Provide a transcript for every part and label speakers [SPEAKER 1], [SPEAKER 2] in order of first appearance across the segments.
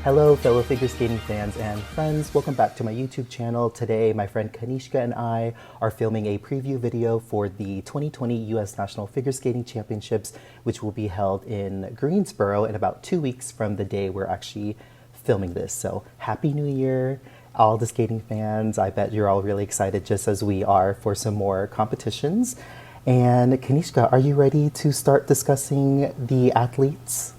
[SPEAKER 1] Hello, fellow figure skating fans and friends. Welcome back to my YouTube channel. Today, my friend Kanishka and I are filming a preview video for the 2020 U.S. National Figure Skating Championships, which will be held in Greensboro in about 2 weeks from the day we're actually filming this. So, Happy New Year, all the skating fans. I bet you're all really excited, just as we are, for some more competitions. And Kanishka, are you ready to start discussing the athletes?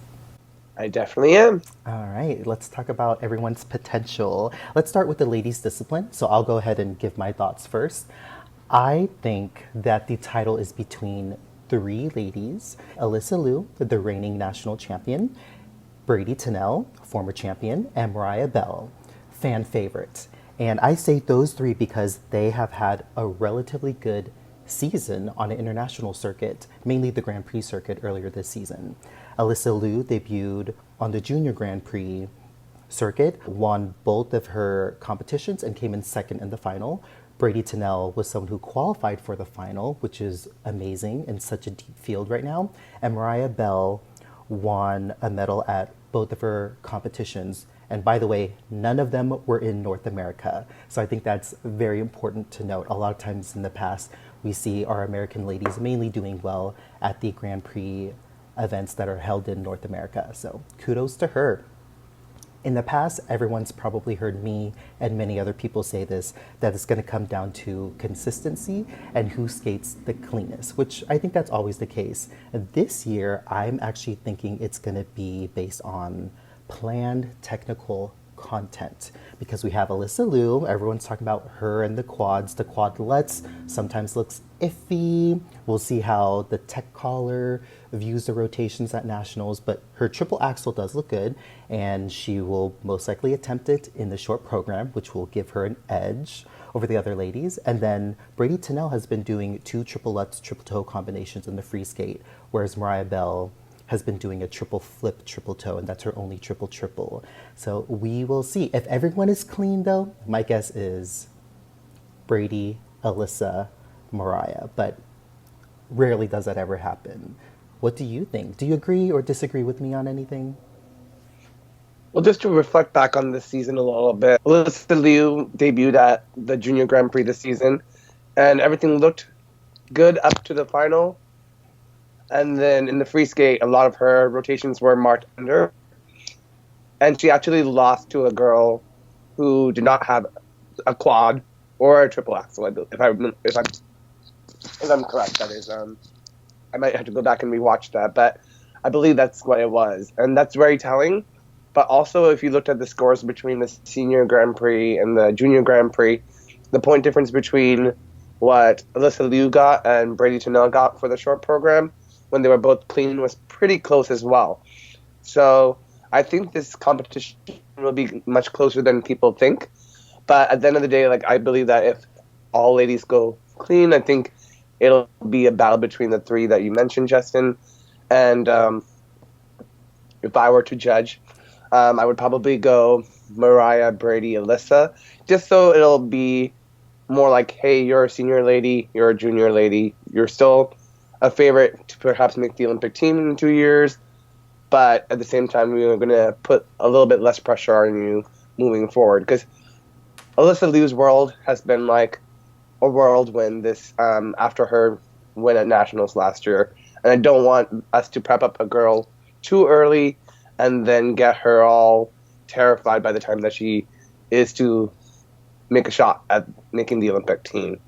[SPEAKER 2] I definitely am.
[SPEAKER 1] All right, let's talk about everyone's potential. Let's start with the ladies' discipline. So I'll go ahead and give my thoughts first. I think that the title is between three ladies: Alysa Liu, the reigning national champion; Bradie Tennell, former champion; and Mariah Bell, fan favorite. And I say those three because they have had a relatively good season on an international circuit, mainly the Grand Prix circuit earlier this season. Alysa Liu debuted on the Junior Grand Prix circuit, won both of her competitions, and came in second in the final. Bradie Tennell was someone who qualified for the final, which is amazing in such a deep field right now. And Mariah Bell won a medal at both of her competitions. And by the way, none of them were in North America. So I think that's very important to note. A lot of times in the past, we see our American ladies mainly doing well at the Grand Prix events that are held in North America. So kudos to her. In the past, everyone's probably heard me and many other people say this, that it's going to come down to consistency and who skates the cleanest, which I think that's always the case. This year, I'm actually thinking it's going to be based on planned technical content, because we have Alysa Liu. Everyone's talking about her and the quads. The quadlettes sometimes looks iffy. We'll see how the tech collar views the rotations at nationals, but her triple axel does look good, and she will most likely attempt it in the short program, which will give her an edge over the other ladies. And then Bradie Tennell has been doing two triple lutz, triple toe combinations in the free skate, whereas Mariah Bell has been doing a triple flip, triple toe, and that's her only triple triple. So we will see. If everyone is clean, though, my guess is Bradie, Alysa, Mariah, but rarely does that ever happen. What do you think? Do you agree or disagree with me on anything?
[SPEAKER 2] Well, just to reflect back on this season a little bit, Alysa Liu debuted at the Junior Grand Prix this season, and everything looked good up to the final. And then in the free skate, a lot of her rotations were marked under. And she actually lost to a girl who did not have a quad or a triple axel, if I'm correct, that is. I might have to go back and rewatch that, but I believe that's what it was. And that's very telling. But also, if you looked at the scores between the Senior Grand Prix and the Junior Grand Prix, the point difference between what Alysa Liu got and Bradie Tennell got for the short program, when they were both clean, was pretty close as well. So I think this competition will be much closer than people think. But at the end of the day, I believe that if all ladies go clean, I think it'll be a battle between the three that you mentioned, Justin. And if I were to judge, I would probably go Mariah, Bradie, Alysa, just so it'll be more like, hey, you're a senior lady, you're a junior lady, you're still a favorite to perhaps make the Olympic team in 2 years, but at the same time, we're going to put a little bit less pressure on you moving forward, because Alysa Liu's world has been like a whirlwind this after her win at nationals last year, and I don't want us to prep up a girl too early and then get her all terrified by the time that she is to make a shot at making the Olympic team.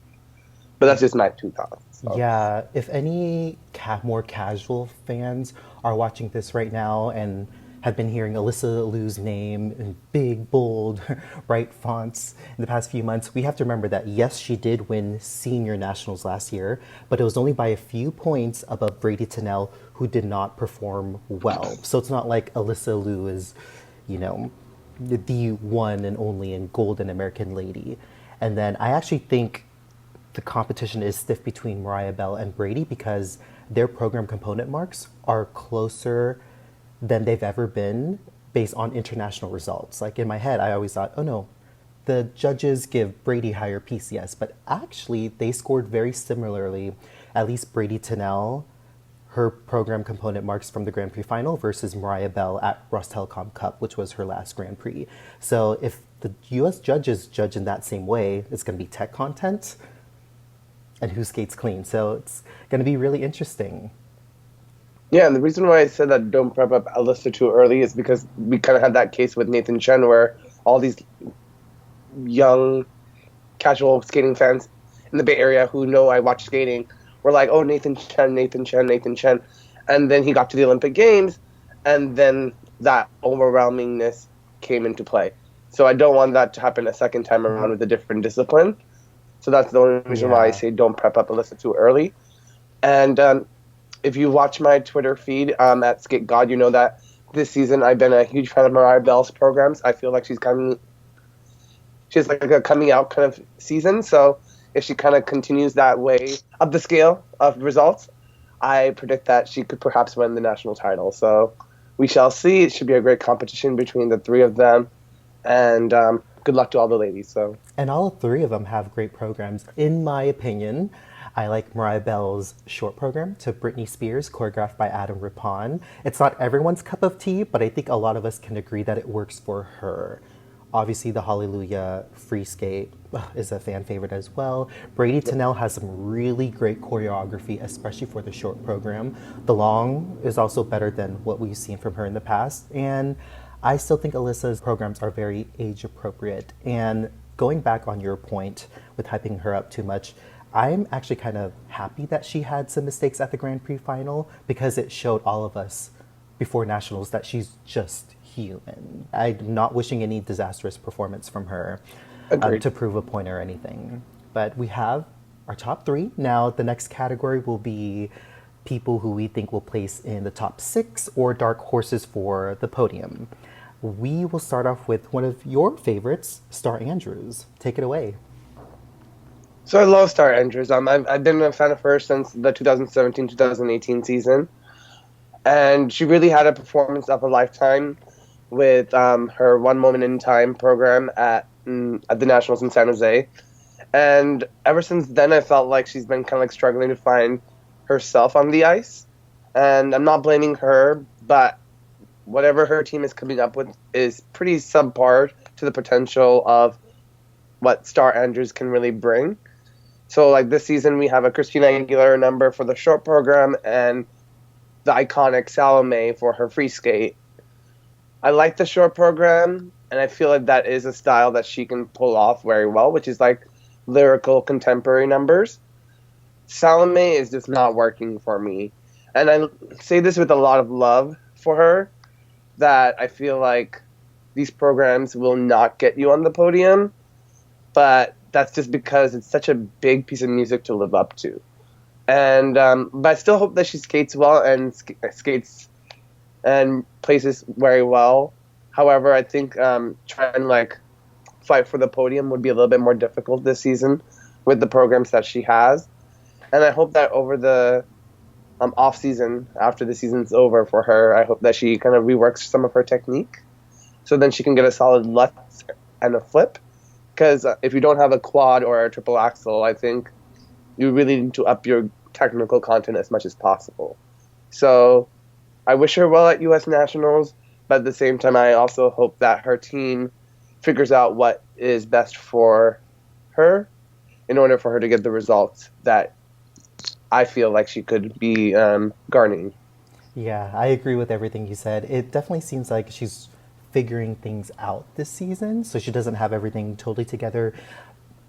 [SPEAKER 2] But that's just my two thoughts. So.
[SPEAKER 1] Yeah, if any more casual fans are watching this right now and have been hearing Alysa Liu's name in big, bold, bright fonts in the past few months, we have to remember that, yes, she did win senior nationals last year, but it was only by a few points above Bradie Tennell, who did not perform well. So it's not like Alysa Liu is, the one and only and golden American lady. And then I actually think the competition is stiff between Mariah Bell and Bradie, because their program component marks are closer than they've ever been based on international results. Like in my head, I always thought, oh no, the judges give Bradie higher PCS, but actually they scored very similarly. At least Bradie Tennell her program component marks from the Grand Prix final versus Mariah Bell at Ross Telecom Cup, which was her last Grand Prix. So if the US judges judge in that same way, it's going to be tech content and who skates clean. So it's going to be really interesting.
[SPEAKER 2] Yeah, and the reason why I said that don't prep up Alysa too early is because we kind of had that case with Nathan Chen where all these young casual skating fans in the Bay Area who know I watch skating were like, oh, Nathan Chen, Nathan Chen, Nathan Chen. And then he got to the Olympic Games, and then that overwhelmingness came into play. So I don't want that to happen a second time around with a different discipline. So that's the only reason why I say don't prep up Alysa too early. And if you watch my Twitter feed at Skate God, you know that this season I've been a huge fan of Mariah Bell's programs. I feel like she's like a coming out kind of season. So if she kind of continues that way up the scale of results, I predict that she could perhaps win the national title. So we shall see. It should be a great competition between the three of them. And good luck to all the ladies.
[SPEAKER 1] And all three of them have great programs. In my opinion, I like Mariah Bell's short program to Britney Spears, choreographed by Adam Rippon. It's not everyone's cup of tea, but I think a lot of us can agree that it works for her. Obviously, the Hallelujah free skate is a fan favorite as well. Bradie Tennell has some really great choreography, especially for the short program. The long is also better than what we've seen from her in the past. And I still think Alysa's programs are very age appropriate. And going back on your point with hyping her up too much, I'm actually kind of happy that she had some mistakes at the Grand Prix final because it showed all of us before nationals that she's just human. I'm not wishing any disastrous performance from her to prove a point or anything. But we have our top three. Now the next category will be people who we think will place in the top 6 or dark horses for the podium. We will start off with one of your favorites, Starr Andrews. Take it away.
[SPEAKER 2] So I love Starr Andrews. I've been a fan of her since the 2017-2018 season. And she really had a performance of a lifetime with her One Moment in Time program at the Nationals in San Jose. And ever since then, I felt like she's been kind of like struggling to find herself on the ice. And I'm not blaming her, but whatever her team is coming up with is pretty subpar to the potential of what Starr Andrews can really bring. So like this season, we have a Christina Aguilera number for the short program and the iconic Salome for her free skate. I like the short program, and I feel like that is a style that she can pull off very well, which is like lyrical contemporary numbers. Salome is just not working for me. And I say this with a lot of love for her, that I feel like these programs will not get you on the podium, but that's just because it's such a big piece of music to live up to. And but I still hope that she skates well and skates and places very well. However, I think trying to like fight for the podium would be a little bit more difficult this season with the programs that she has. And I hope that over the off season, after the season's over for her, I hope that she kind of reworks some of her technique, so then she can get a solid lutz and a flip. Because if you don't have a quad or a triple axel, I think you really need to up your technical content as much as possible. So I wish her well at U.S. Nationals, but at the same time, I also hope that her team figures out what is best for her in order for her to get the results that I feel like she could be garnering.
[SPEAKER 1] Yeah, I agree with everything you said. It definitely seems like she's figuring things out this season, so she doesn't have everything totally together.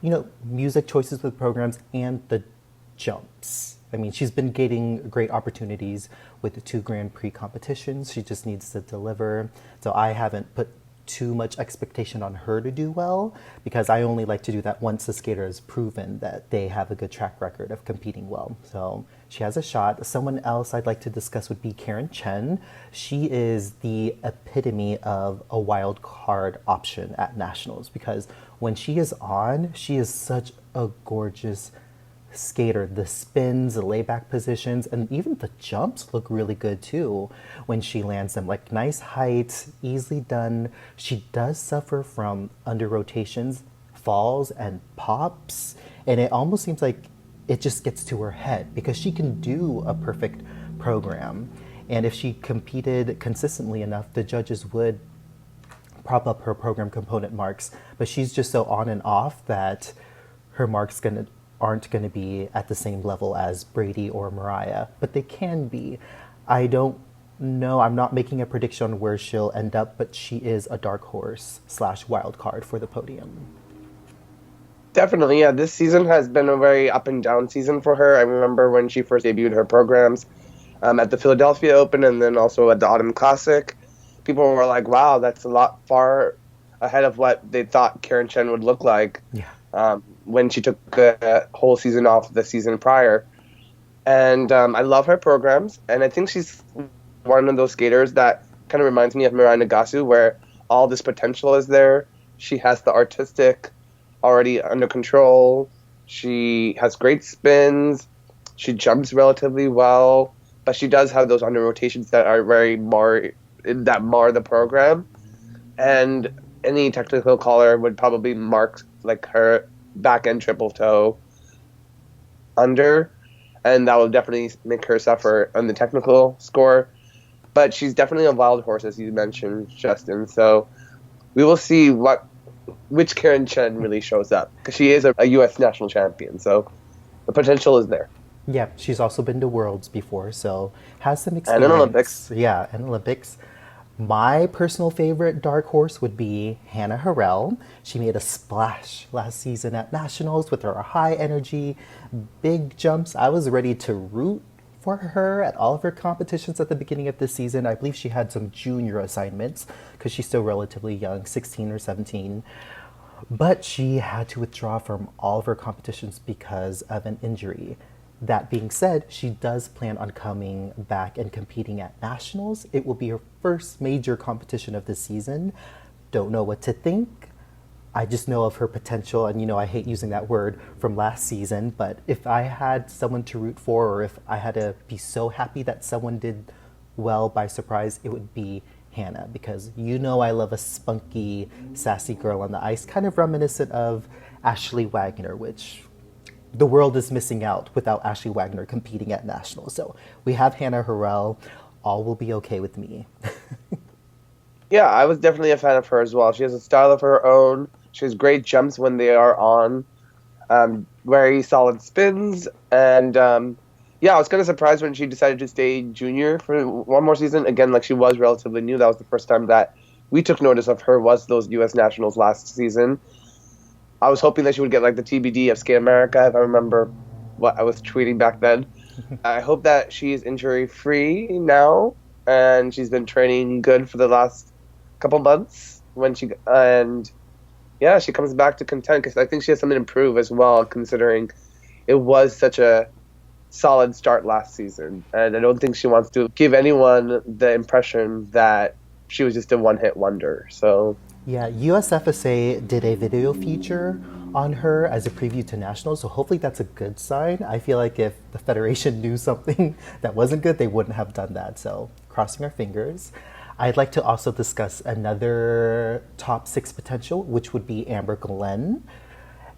[SPEAKER 1] You know, music choices with programs and the jumps. I mean, she's been getting great opportunities with the 2 Grand Prix competitions. She just needs to deliver. So I haven't put too much expectation on her to do well, because I only like to do that once the skater has proven that they have a good track record of competing well. So she has a shot. Someone else I'd like to discuss would be Karen Chen. She is the epitome of a wild card option at Nationals, because when she is on, she is such a gorgeous skater. The spins, the layback positions, and even the jumps look really good too when she lands them. Like nice height, easily done. She does suffer from under rotations, falls, and pops, and it almost seems like it just gets to her head, because she can do a perfect program. And if she competed consistently enough, the judges would prop up her program component marks. But she's just so on and off that her marks aren't going to be at the same level as Bradie or Mariah, but they can be. I don't know. I'm not making a prediction on where she'll end up, but she is a dark horse / wild card for the podium.
[SPEAKER 2] Definitely, yeah. This season has been a very up and down season for her. I remember when she first debuted her programs at the Philadelphia Open and then also at the Autumn Classic. People were like, wow, that's a lot far ahead of what they thought Chen would look like when she took a whole season off the season prior. And I love her programs, and I think she's one of those skaters that kind of reminds me of Mirai Nagasu, where all this potential is there. She has the artistic already under control. She has great spins. She jumps relatively well, but she does have those under rotations that are mar the program. And any technical caller would probably mark like her back end triple toe under, and that will definitely make her suffer on the technical score. But she's definitely a wild horse, as you mentioned, Justin. So we will see which Chen really shows up, because she is a U.S. national champion. So the potential is there.
[SPEAKER 1] Yeah, she's also been to Worlds before, so has some experience.
[SPEAKER 2] And an Olympics.
[SPEAKER 1] Yeah, and Olympics. My personal favorite dark horse would be Hannah Harrell. She made a splash last season at Nationals with her high energy, big jumps. I was ready to root for her at all of her competitions at the beginning of this season. I believe she had some junior assignments because she's still relatively young, 16 or 17. But she had to withdraw from all of her competitions because of an injury. That being said, she does plan on coming back and competing at Nationals. It will be her first major competition of the season. Don't know what to think. I just know of her potential, and I hate using that word from last season, but if I had someone to root for, or if I had to be so happy that someone did well by surprise, it would be Hannah, because I love a spunky, sassy girl on the ice, kind of reminiscent of Ashley Wagner, which the world is missing out without Ashley Wagner competing at Nationals. So we have Hannah Harrell. All will be okay with me.
[SPEAKER 2] Yeah, I was definitely a fan of her as well. She has a style of her own. She has great jumps when they are on. Very solid spins. And I was kind of surprised when she decided to stay junior for one more season. Again, like, she was relatively new. That was the first time that we took notice of her, was those U.S. Nationals last season. I was hoping that she would get like the TBD of Skate America, if I remember what I was tweeting back then. I hope that she is injury-free now, and she's been training good for the last couple months she comes back to contend, because I think she has something to prove as well, considering it was such a solid start last season. And I don't think she wants to give anyone the impression that she was just a one-hit wonder. So
[SPEAKER 1] yeah, USFSA did a video feature on her as a preview to Nationals, so hopefully that's a good sign. I feel like if the Federation knew something that wasn't good, they wouldn't have done that, so crossing our fingers. I'd like to also discuss another top 6 potential, which would be Amber Glenn.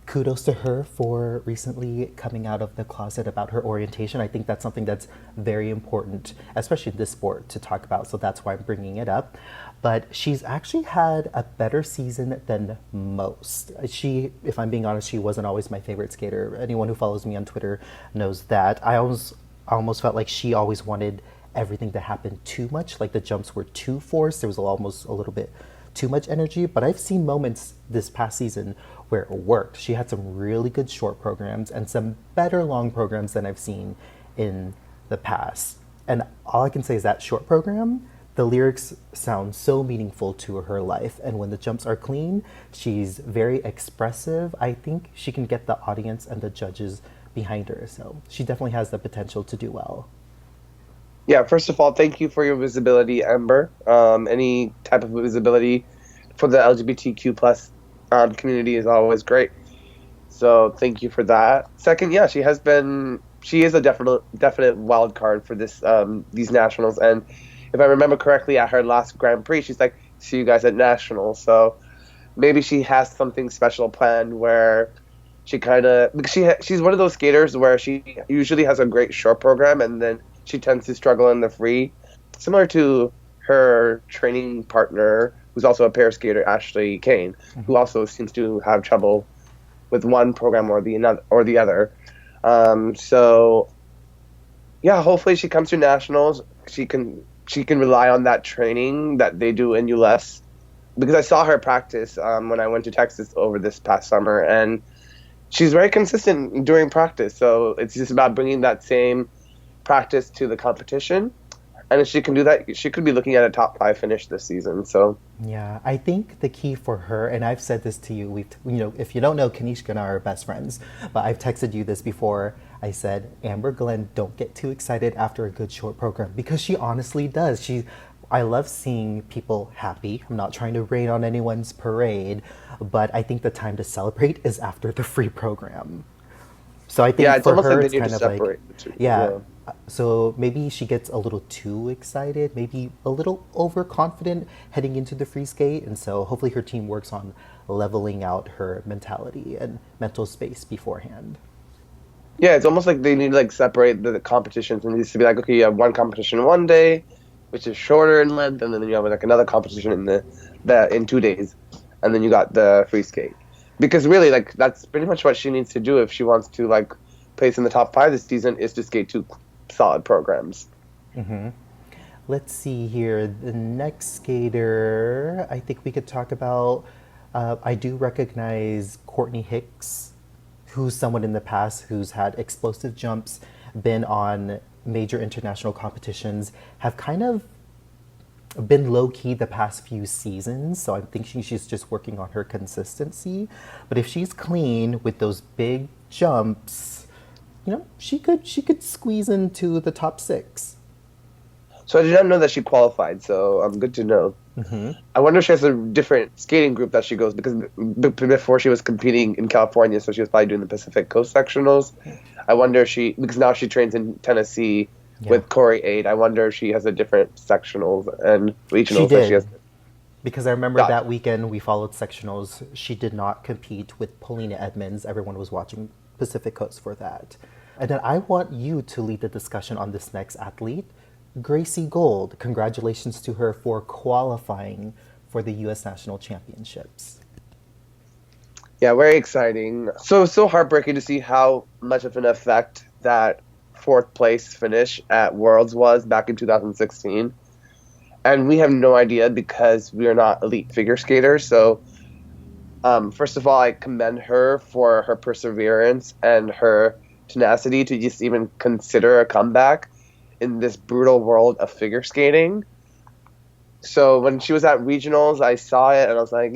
[SPEAKER 1] Kudos to her for recently coming out of the closet about her orientation. I think that's something that's very important, especially in this sport, to talk about, so that's why I'm bringing it up. But she's actually had a better season than most. If I'm being honest, she wasn't always my favorite skater. Anyone who follows me on Twitter knows that. I almost felt like she always wanted everything to happen too much, like the jumps were too forced. There was almost a little bit too much energy, but I've seen moments this past season where it worked. She had some really good short programs and some better long programs than I've seen in the past. And all I can say is that short program, the lyrics sound so meaningful to her life. And when the jumps are clean, she's very expressive. I think she can get the audience and the judges behind her. So she definitely has the potential to do well.
[SPEAKER 2] Yeah, first of all, thank you for your visibility, Amber. Any type of visibility for the LGBTQ plus community is always great. So thank you for that. Second, yeah, she is a definite wild card for these Nationals. And if I remember correctly, at her last Grand Prix, she's like, see you guys at Nationals. So maybe she has something special planned where she kind of, she's one of those skaters where she usually has a great short program and then she tends to struggle in the free, similar to her training partner, who's also a pair skater, Ashley Cain, who also seems to have trouble with one program or the other. So yeah, hopefully she comes to nationals. She can rely on that training that they do in ULS, because I saw her practice when I went to Texas over this past summer, and she's very consistent during practice. So it's just about bringing that same practice to the competition. And if she can do that, she could be looking at a top 5 finish this season. So
[SPEAKER 1] Yeah, I think the key for her, and I've said this to you, if you don't know, Kanishka and I are best friends, but I've texted you this before. I said, Amber Glenn, don't get too excited after a good short program, because she honestly does. I love seeing people happy. I'm not trying to rain on anyone's parade, but I think the time to celebrate is after the free program. So I think
[SPEAKER 2] yeah, it's
[SPEAKER 1] for
[SPEAKER 2] almost
[SPEAKER 1] her,
[SPEAKER 2] like they
[SPEAKER 1] it's
[SPEAKER 2] need
[SPEAKER 1] kind
[SPEAKER 2] to
[SPEAKER 1] of like,
[SPEAKER 2] separate the two.
[SPEAKER 1] yeah. So maybe she gets a little too excited, maybe a little overconfident heading into the free skate. And so hopefully her team works on leveling out her mentality and mental space beforehand.
[SPEAKER 2] Yeah, it's almost like they need to like separate the competitions, and it needs to be like, okay, you have one competition one day, which is shorter in length, and then you have like another competition in 2 days, and then you got the free skate. Because really, like that's pretty much what she needs to do if she wants to like place in the top 5 this season, is to skate 2 solid programs.
[SPEAKER 1] Let's see here. The next skater, I think we could talk about. I do recognize Courtney Hicks, who's someone in the past who's had explosive jumps, been on major international competitions, have kind of been low key the past few seasons. So I'm thinking she's just working on her consistency. But if she's clean with those big jumps, she could squeeze into the top 6.
[SPEAKER 2] So I did not know that she qualified, so good to know. I wonder if she has a different skating group that she goes, because before she was competing in California, so she was probably doing the Pacific Coast sectionals. I wonder if because now she trains in Tennessee with Corey Aid. I wonder if she has a different sectionals and regionals.
[SPEAKER 1] She did.
[SPEAKER 2] She has.
[SPEAKER 1] Because I remember that weekend we followed sectionals. She did not compete with Paulina Edmonds. Everyone was watching Pacific Coast for that. And then I want you to lead the discussion on this next athlete, Gracie Gold. Congratulations to her for qualifying for the U.S. National Championships.
[SPEAKER 2] Yeah, very exciting. So heartbreaking to see how much of an effect that 4th place finish at Worlds was back in 2016. And we have no idea because we are not elite figure skaters. So first of all, I commend her for her perseverance and her tenacity to just even consider a comeback in this brutal world of figure skating. So when she was at regionals, I saw it and I was like,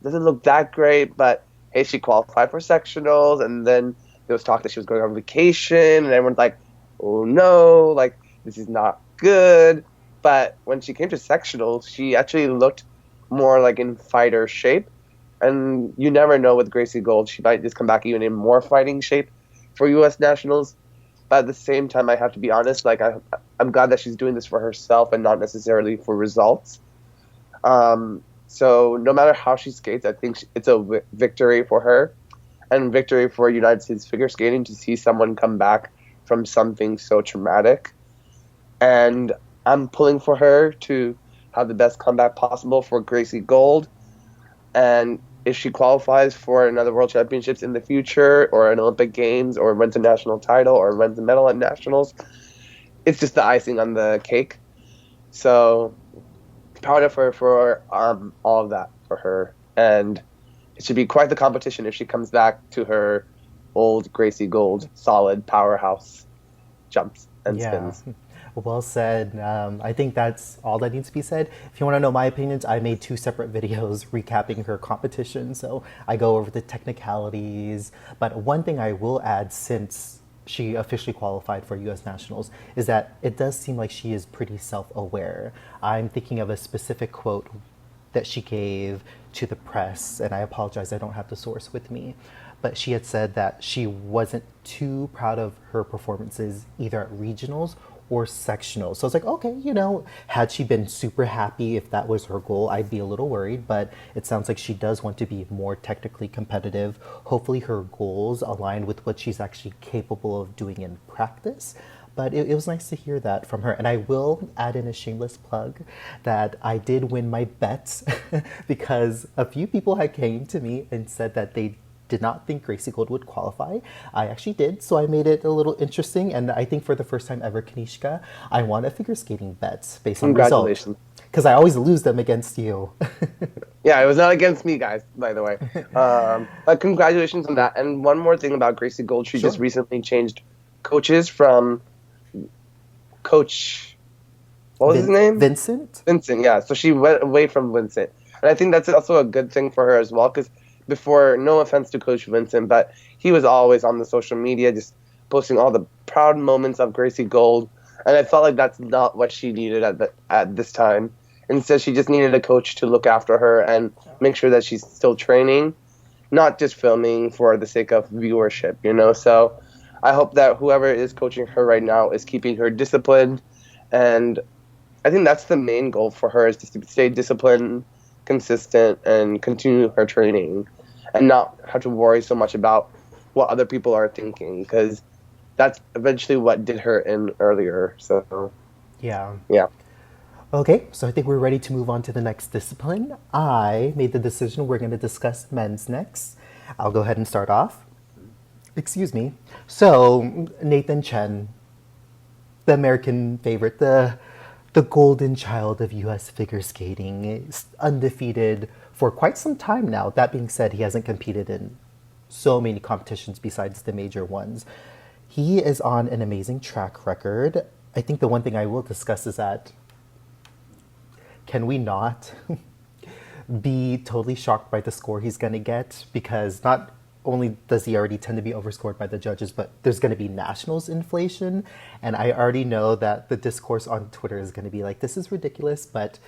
[SPEAKER 2] doesn't look that great, but hey, she qualified for sectionals, and then there was talk that she was going on vacation, and everyone's like, oh no, like this is not good. But when she came to sectionals, she actually looked more like in fighter shape, and you never know with Gracie Gold, she might just come back even in more fighting shape for U.S. Nationals. But at the same time, I have to be honest, like I'm glad that she's doing this for herself and not necessarily for results. So no matter how she skates, I think it's a victory for her and victory for United States figure skating to see someone come back from something so traumatic. And I'm pulling for her to have the best comeback possible for Gracie Gold. And if she qualifies for another World Championships in the future, or an Olympic Games, or wins a national title, or wins a medal at nationals, it's just the icing on the cake. So proud of her for all of that for her. And it should be quite the competition if she comes back to her old Gracie Gold solid powerhouse jumps and spins.
[SPEAKER 1] Well said. I think that's all that needs to be said. If you want to know my opinions, I made 2 separate videos recapping her competition, so I go over the technicalities. But one thing I will add, since she officially qualified for U.S. Nationals, is that it does seem like she is pretty self-aware. I'm thinking of a specific quote that she gave to the press, and I apologize, I don't have the source with me, but she had said that she wasn't too proud of her performances either at regionals or sectionals. So I was like, okay, had she been super happy if that was her goal, I'd be a little worried, but it sounds like she does want to be more technically competitive. Hopefully her goals align with what she's actually capable of doing in practice. but it was nice to hear that from her. And I will add in a shameless plug that I did win my bets because a few people had came to me and said that they did not think Gracie Gold would qualify. I actually did, so I made it a little interesting. And I think for the first time ever, Kanishka, I won a figure skating bet based on results.
[SPEAKER 2] Congratulations.
[SPEAKER 1] Because I always lose them against you.
[SPEAKER 2] Yeah, it was not against me, guys, by the way. But congratulations on that. And one more thing about Gracie Gold, she just recently changed coaches from Coach... What was his name?
[SPEAKER 1] Vincent?
[SPEAKER 2] Vincent, yeah. So she went away from Vincent. And I think that's also a good thing for her as well, because before, no offense to Coach Vincent, but he was always on the social media just posting all the proud moments of Gracie Gold. And I felt like that's not what she needed at this time. Instead, she just needed a coach to look after her and make sure that she's still training, not just filming for the sake of viewership, you know? So I hope that whoever is coaching her right now is keeping her disciplined. And I think that's the main goal for her, is just to stay disciplined, consistent, and continue her training and not have to worry so much about what other people are thinking, because that's eventually what did her in earlier. So
[SPEAKER 1] yeah.
[SPEAKER 2] Okay,
[SPEAKER 1] so I think we're ready to move on to the next discipline. I made the decision we're going to discuss men's next. I'll go ahead and start off. Excuse me. So, Nathan Chen, the American favorite, the golden child of U.S. figure skating, is undefeated for quite some time now. That being said, he hasn't competed in so many competitions besides the major ones. He is on an amazing track record. I think the one thing I will discuss is that can we not be totally shocked by the score he's going to get? Because not only does he already tend to be overscored by the judges, but there's going to be nationals inflation. And I already know that the discourse on Twitter is going to be like, this is ridiculous, but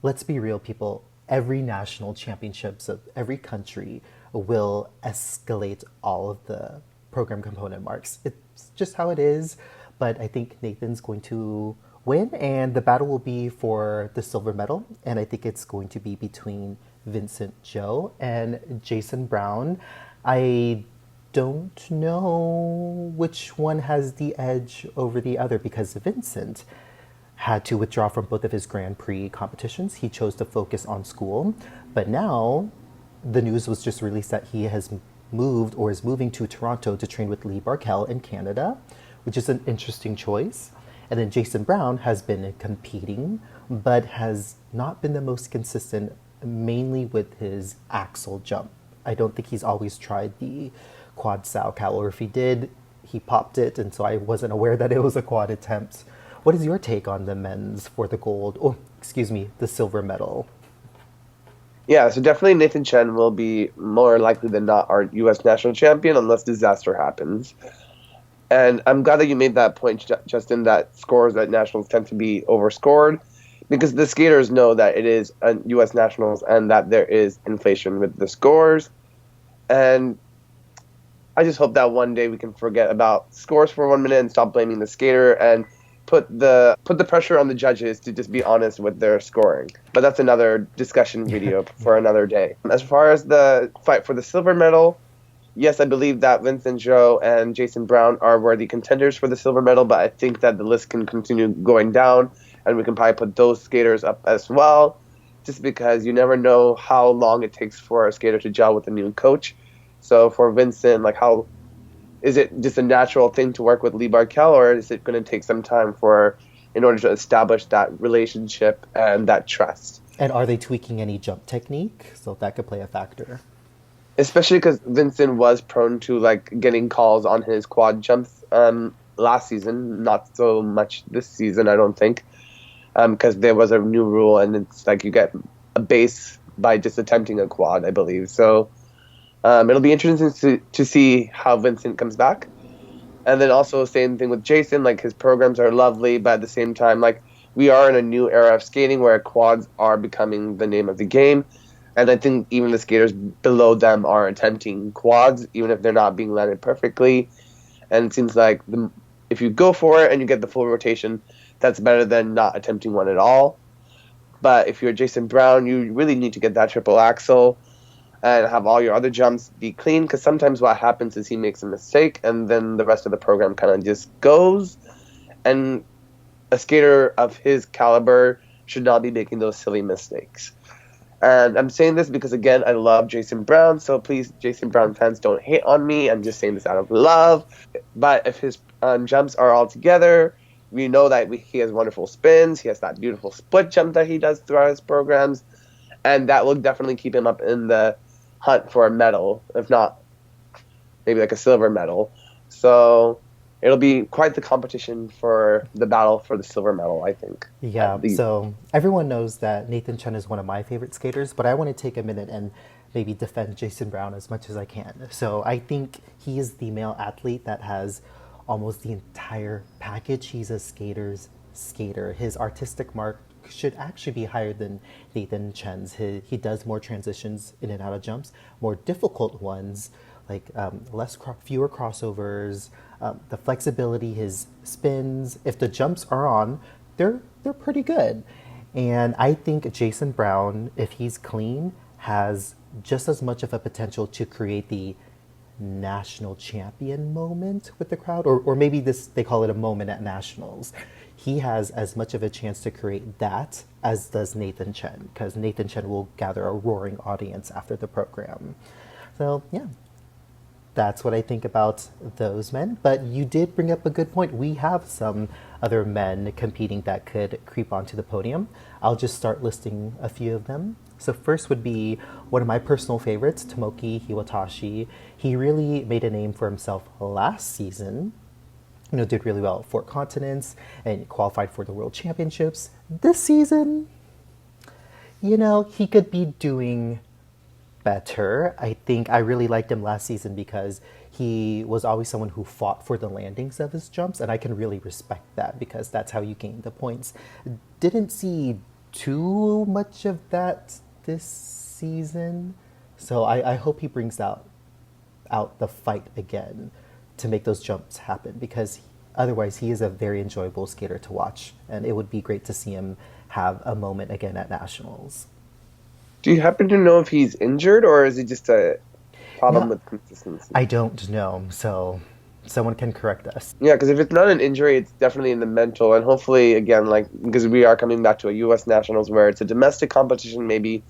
[SPEAKER 1] let's be real, people. Every national championships of every country will escalate all of the program component marks. It's just how it is. But I think Nathan's going to win, and the battle will be for the silver medal. And I think it's going to be between Vincent Zhou and Jason Brown. I don't know which one has the edge over the other, because Vincent had to withdraw from both of his Grand Prix competitions. He chose to focus on school. But now the news was just released that he has moved or is moving to Toronto to train with Lee Barkel in Canada, which is an interesting choice. And then Jason Brown has been competing, but has not been the most consistent, mainly with his axel jump. I don't think he's always tried the quad Salchow, or if he did, he popped it, and so I wasn't aware that it was a quad attempt. What is your take on the men's for the gold? Oh, excuse me, the silver medal.
[SPEAKER 2] Yeah, so definitely Nathan Chen will be more likely than not our U.S. national champion unless disaster happens. And I'm glad that you made that point, Justin, that scores at nationals tend to be overscored, because the skaters know that it is a U.S. nationals and that there is inflation with the scores. And I just hope that one day we can forget about scores for 1 minute and stop blaming the skater and put the pressure on the judges to just be honest with their scoring. But that's another discussion video for another day. As far as the fight for the silver medal, yes, I believe that Vincent Zhou and Jason Brown are worthy contenders for the silver medal, but I think that the list can continue going down, and we can probably put those skaters up as well, just because you never know how long it takes for a skater to gel with a new coach. So for Vincent, like, how is it just a natural thing to work with Lee Barkel, or is it going to take some time in order to establish that relationship and that trust?
[SPEAKER 1] And are they tweaking any jump technique? So that could play a factor.
[SPEAKER 2] Especially because Vincent was prone to getting calls on his quad jumps last season, not so much this season, I don't think, because there was a new rule, and it's like you get a base by just attempting a quad, I believe. So it'll be interesting to see how Vincent comes back. And then also same thing with Jason, his programs are lovely, but at the same time, we are in a new era of skating where quads are becoming the name of the game. And I think even the skaters below them are attempting quads, even if they're not being landed perfectly. And it seems like if you go for it and you get the full rotation, that's better than not attempting one at all. But if you're Jason Brown, you really need to get that triple axel and have all your other jumps be clean, because sometimes what happens is he makes a mistake and then the rest of the program kind of just goes. And a skater of his caliber should not be making those silly mistakes. And I'm saying this because, again, I love Jason Brown, so please, Jason Brown fans, don't hate on me. I'm just saying this out of love. But if his jumps are all together, we know that he has wonderful spins. He has that beautiful split jump that he does throughout his programs. And that will definitely keep him up in the hunt for a medal, if not maybe like a silver medal. So it'll be quite the competition for the battle for the silver medal, I think.
[SPEAKER 1] Yeah, so everyone knows that Nathan Chen is one of my favorite skaters, but I want to take a minute and maybe defend Jason Brown as much as I can. So I think he is the male athlete that has almost the entire package. He's a skater's skater. His artistic mark should actually be higher than Nathan Chen's. He does more transitions in and out of jumps, more difficult ones, like fewer crossovers, the flexibility, his spins. If the jumps are on, they're pretty good. And I think Jason Brown, if he's clean, has just as much of a potential to create the national champion moment with the crowd, or maybe they call it a moment at nationals. He has as much of a chance to create that as does Nathan Chen, because Nathan Chen will gather a roaring audience after the program. So yeah, that's what I think about those men. But you did bring up a good point. We have some other men competing that could creep onto the podium. I'll just start listing a few of them. So first would be one of my personal favorites, Timoki Hiwatashi. He really made a name for himself last season. Did really well at 4 continents and qualified for the World Championships. This season, he could be doing better. I think I really liked him last season because he was always someone who fought for the landings of his jumps, and I can really respect that because that's how you gain the points. Didn't see too much of that this season, so I hope he brings out the fight again to make those jumps happen, because otherwise he is a very enjoyable skater to watch, and it would be great to see him have a moment again at nationals.
[SPEAKER 2] Do you happen to know if he's injured, or is it just a problem with consistency?
[SPEAKER 1] I don't know, so someone can correct us.
[SPEAKER 2] Yeah, because if it's not an injury, it's definitely in the mental, and hopefully, again, because we are coming back to a U.S. Nationals where it's a domestic competition, maybe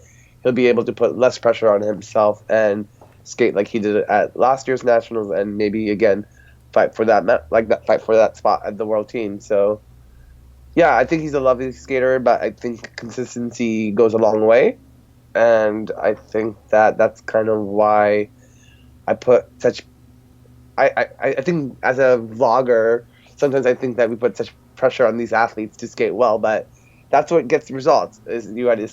[SPEAKER 2] he'll be able to put less pressure on himself and skate like he did at last year's Nationals, and maybe again fight for that spot at the World Team. So yeah, I think he's a lovely skater, but I think consistency goes a long way, and I think that's kind of why I put such. I think as a vlogger, sometimes I think that we put such pressure on these athletes to skate well, but that's what gets results. Is you got to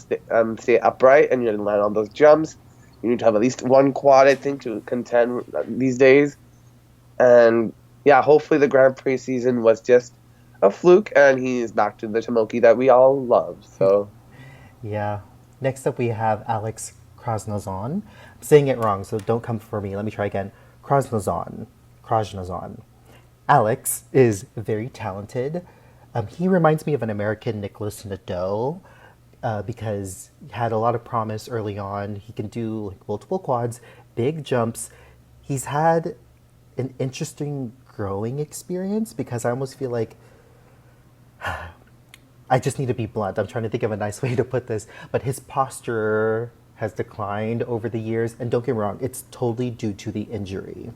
[SPEAKER 2] stay upright and you got to land on those jumps. You need to have at least one quad, I think, to contend these days. And yeah, hopefully the Grand Prix season was just a fluke, and he's back to the Timoki that we all love. So
[SPEAKER 1] yeah. Next up, we have Alex Krasnozon. I'm saying it wrong, so don't come for me. Let me try again. Krasnozon. Alex is very talented. He reminds me of an American Nicholas Nadeau because he had a lot of promise early on. He can do multiple quads, big jumps. He's had an interesting growing experience because I almost feel like I just need to be blunt. I'm trying to think of a nice way to put this, but his posture has declined over the years, and don't get me wrong, it's totally due to the injury.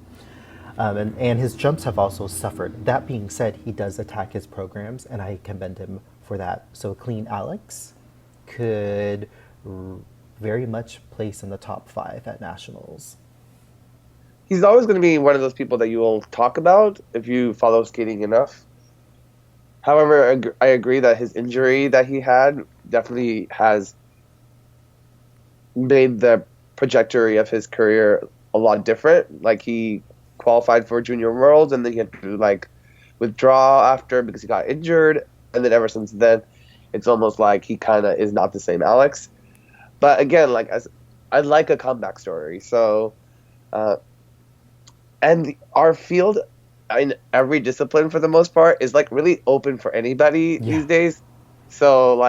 [SPEAKER 1] And his jumps have also suffered. That being said, he does attack his programs, and I commend him for that. So clean Alex could very much place in the top 5 at nationals.
[SPEAKER 2] He's always going to be one of those people that you will talk about if you follow skating enough. However, I agree that his injury that he had definitely has made the trajectory of his career a lot different. Like, he qualified for Junior Worlds, and then he had to withdraw after because he got injured, and then ever since then, it's almost like he kind of is not the same Alex. But again, I like a comeback story. So, and our field in every discipline for the most part is really open for anybody these days. So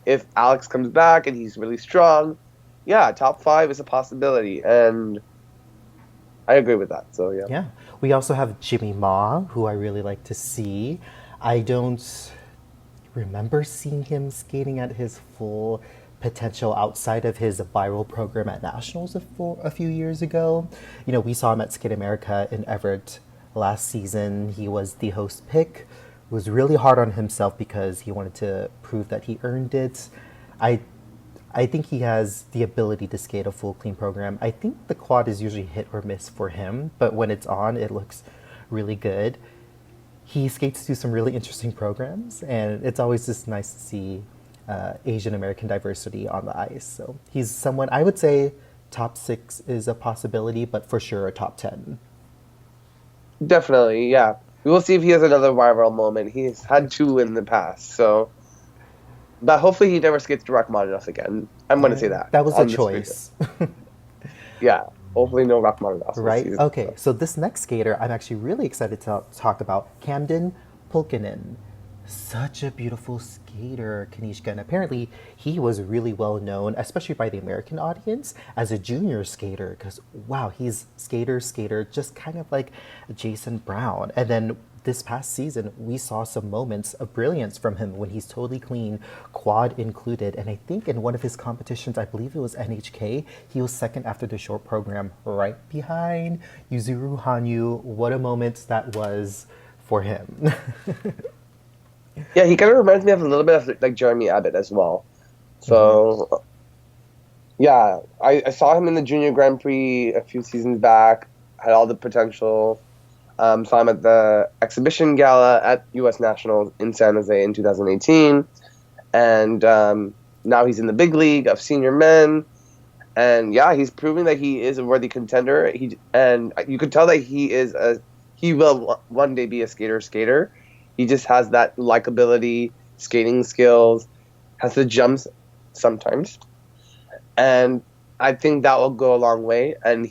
[SPEAKER 2] if Alex comes back and he's really strong, yeah, top 5 is a possibility, and I agree with that. So yeah.
[SPEAKER 1] Yeah. We also have Jimmy Ma, who I really like to see. I don't remember seeing him skating at his full potential outside of his viral program at Nationals a few years ago. You know, we saw him at Skate America in Everett last season. He was the host pick, was really hard on himself because he wanted to prove that he earned it. I I think he has the ability to skate a full clean program. I think the quad is usually hit or miss for him, but when it's on, it looks really good. He skates through some really interesting programs, and it's always just nice to see Asian American diversity on the ice. So he's someone I would say top 6 is a possibility, but for sure a top 10.
[SPEAKER 2] Definitely, yeah. We will see if he has another viral moment. He's had 2 in the past, so. But hopefully he never skates to Rachmaninoff again. I'm going to say that.
[SPEAKER 1] That was a choice.
[SPEAKER 2] Yeah, hopefully no Rachmaninoff.
[SPEAKER 1] Right? Okay, so this next skater I'm actually really excited to talk about, Camden Pulkkinen. Such a beautiful skater, Kanishka. And apparently he was really well known, especially by the American audience, as a junior skater. Because, wow, he's skater, just kind of like Jason Brown. And then this past season, we saw some moments of brilliance from him when he's totally clean, quad included. And I think in one of his competitions, I believe it was NHK, he was second after the short program, right behind Yuzuru Hanyu. What a moment that was for him.
[SPEAKER 2] Yeah, he kind of reminds me of a little bit of like Jeremy Abbott as well. So, yeah, I saw him in the Junior Grand Prix a few seasons back, had all the potential. Saw him at the exhibition gala at U.S. Nationals in San Jose in 2018. And now he's in the big league of senior men. And yeah, he's proving that he is a worthy contender. And you could tell that he will one day be a skater. He just has that likability, skating skills, has the jumps sometimes. And I think that will go a long way. And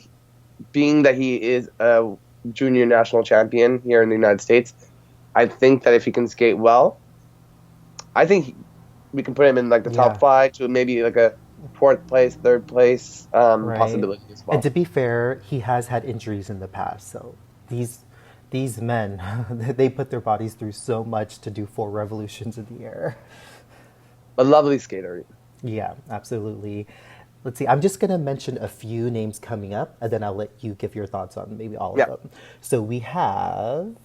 [SPEAKER 2] being that he is a junior national champion here in the United States, I think that if he can skate well, I think we can put him in like the top 5 to maybe like a 4th place, 3rd place possibility as well.
[SPEAKER 1] And to be fair, he has had injuries in the past, so these men, they put their bodies through so much to do 4 revolutions in the air.
[SPEAKER 2] A lovely skater.
[SPEAKER 1] Yeah, absolutely. Let's see, I'm just going to mention a few names coming up, and then I'll let you give your thoughts on maybe all of them. So we have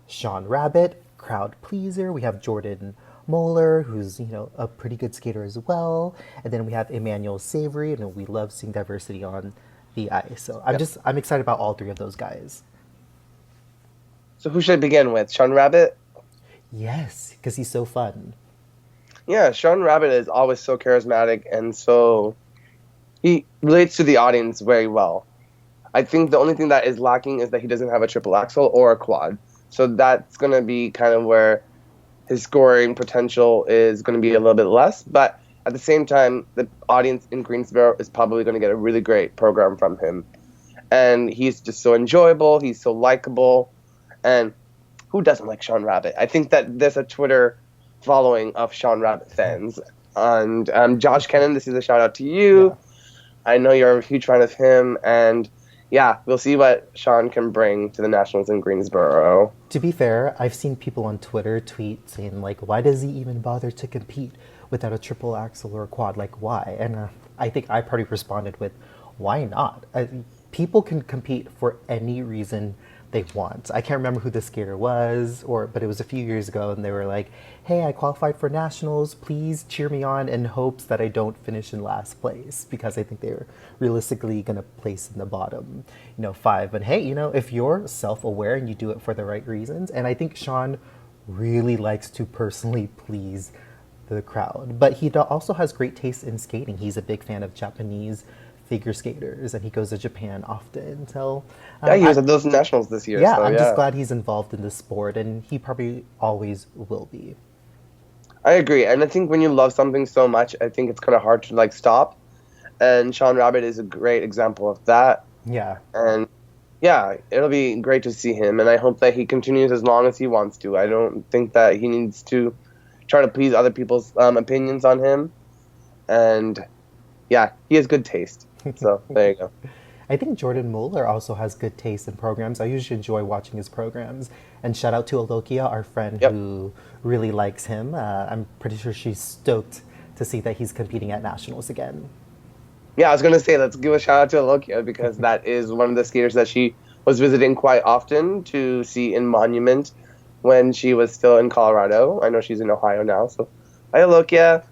[SPEAKER 1] Shawn Rabbit, crowd pleaser. We have Jordan Muller, who's, a pretty good skater as well. And then we have Emmanuel Savory, and we love seeing diversity on the ice. So I'm excited about all 3 of those guys.
[SPEAKER 2] So who should I begin with? Shawn Rabbit?
[SPEAKER 1] Yes, because he's so fun.
[SPEAKER 2] Yeah, Shawn Rabbit is always so charismatic, and so he relates to the audience very well. I think the only thing that is lacking is that he doesn't have a triple axel or a quad. So that's going to be kind of where his scoring potential is going to be a little bit less. But at the same time, the audience in Greensboro is probably going to get a really great program from him. And he's just so enjoyable. He's so likable. And who doesn't like Shawn Rabbit? I think that there's a Twitter following of Shawn Rabbit fans. And Josh Kennan, this is a shout out to you. Yeah. I know you're a huge fan of him. And yeah, we'll see what Shawn can bring to the Nationals in Greensboro.
[SPEAKER 1] To be fair, I've seen people on Twitter tweet saying, like, why does he even bother to compete without a triple axel or a quad? Like, why? And I think I probably responded with, why not? People can compete for any reason they want. I can't remember who the skater was, but it was a few years ago, and they were like, hey, I qualified for Nationals, please cheer me on in hopes that I don't finish in last place, because I think they were realistically going to place in the bottom, 5. But hey, if you're self-aware and you do it for the right reasons, and I think Shawn really likes to personally please the crowd, but he also has great taste in skating. He's a big fan of Japanese figure skaters, and he goes to Japan often. So
[SPEAKER 2] he was at those Nationals this year.
[SPEAKER 1] Yeah, so, I'm just glad he's involved in the sport, and he probably always will be.
[SPEAKER 2] I agree, and I think when you love something so much, I think it's kind of hard to stop. And Shawn Rabbit is a great example of that.
[SPEAKER 1] Yeah.
[SPEAKER 2] And yeah, it'll be great to see him, and I hope that he continues as long as he wants to. I don't think that he needs to try to please other people's opinions on him. And yeah, he has good taste. So there you go.
[SPEAKER 1] I think Jordan Muller also has good taste in programs. I usually enjoy watching his programs. And shout out to Alokia, our friend
[SPEAKER 2] Yep.
[SPEAKER 1] who really likes him. I'm pretty sure she's stoked to see that he's competing at nationals again.
[SPEAKER 2] Yeah, I was gonna say let's give a shout out to Alokia because that is one of the skaters that she was visiting quite often to see in Monument when she was still in Colorado. I know she's in Ohio now, so hi Alokia,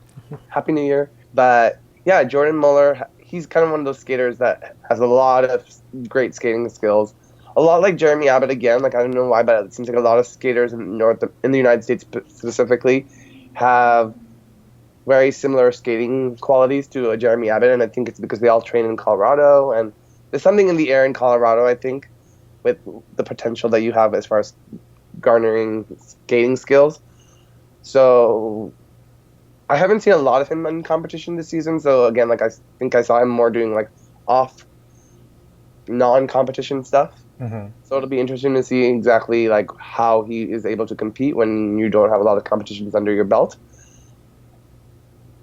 [SPEAKER 2] Happy New Year. But yeah, Jordan Muller, he's kind of one of those skaters that has a lot of great skating skills. A lot like Jeremy Abbott again. Like I don't know why, but it seems like a lot of skaters in the United States specifically have very similar skating qualities to Jeremy Abbott, and I think it's because they all train in Colorado, and there's something in the air in Colorado, I think, with the potential that you have as far as garnering skating skills. So I haven't seen a lot of him in competition this season, so again, like I think I saw him more doing like off non-competition stuff.
[SPEAKER 1] Mm-hmm.
[SPEAKER 2] So it'll be interesting to see exactly like how he is able to compete when you don't have a lot of competitions under your belt.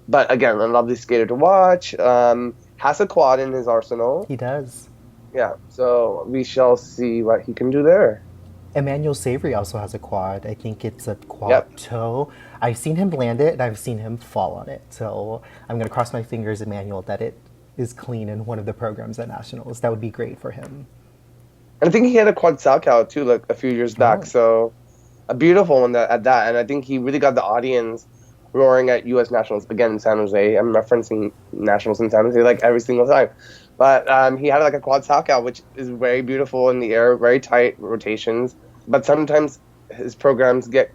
[SPEAKER 2] But again, a lovely skater to watch. Has a quad in his arsenal.
[SPEAKER 1] He does.
[SPEAKER 2] Yeah, so we shall see what he can do there.
[SPEAKER 1] Emmanuel Savory also has a quad. I think it's a quad
[SPEAKER 2] Yep.
[SPEAKER 1] toe. I've seen him land it and I've seen him fall on it. So I'm going to cross my fingers, Emmanuel, that it is clean in one of the programs at nationals. That would be great for him.
[SPEAKER 2] And I think he had a quad Salchow too, like a few years back.
[SPEAKER 1] Oh.
[SPEAKER 2] So a beautiful one at that. And I think he really got the audience roaring at U.S. Nationals again in San Jose. I'm referencing Nationals in San Jose like every single time. But he had like a quad Salchow, which is very beautiful in the air, very tight rotations. But sometimes his programs get,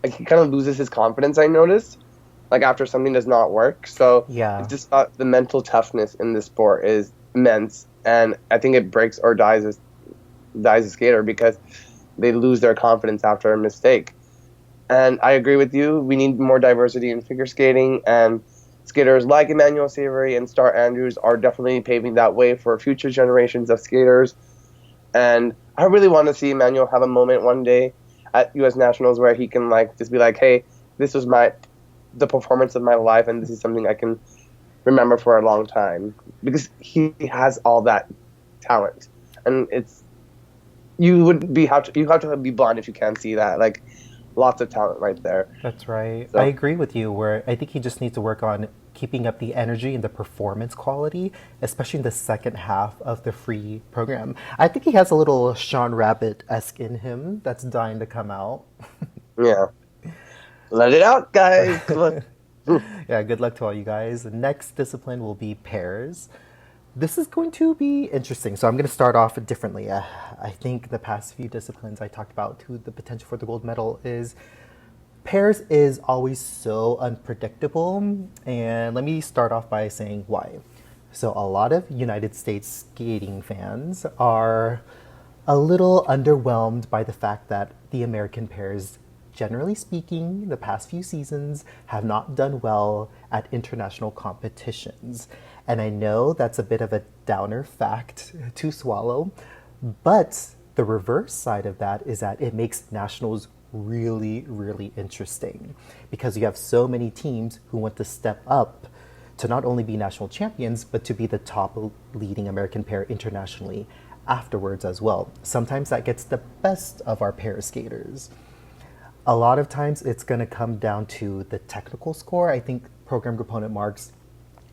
[SPEAKER 2] like he kind of loses his confidence, I noticed, like after something does not work. So
[SPEAKER 1] Yeah.
[SPEAKER 2] it's just the mental toughness in this sport is immense. And I think it breaks or dies a skater because they lose their confidence after a mistake. And I agree with you. We need more diversity in figure skating, and skaters like Emmanuel Savory and Starr Andrews are definitely paving that way for future generations of skaters. And I really want to see Emmanuel have a moment one day at U.S. Nationals where he can like just be like, "Hey, this was the performance of my life, and this is something I can remember for a long time," because he has all that talent, and you have to be blind if you can't see that. Like, lots of talent right there.
[SPEAKER 1] That's right.
[SPEAKER 2] So-
[SPEAKER 1] I agree with you where I think he just needs to work on keeping up the energy and the performance quality, especially in the second half of the free program. I think he has a little Shawn Rabbit-esque in him that's dying to come out.
[SPEAKER 2] Yeah. Let it out, guys. Come on.
[SPEAKER 1] Yeah, good luck to all you guys. The next discipline will be pairs. This is going to be interesting. So I'm going to start off differently. I think the past few disciplines I talked about who the potential for the gold medal is. Pairs is always so unpredictable. And let me start off by saying why. So a lot of United States skating fans are a little underwhelmed by the fact that the American pairs, generally speaking, the past few seasons have not done well at international competitions. And I know that's a bit of a downer fact to swallow, but the reverse side of that is that it makes nationals really, really interesting because you have so many teams who want to step up to not only be national champions, but to be the top leading American pair internationally afterwards as well. Sometimes that gets the best of our pair skaters. A lot of times it's going to come down to the technical score. I think program component marks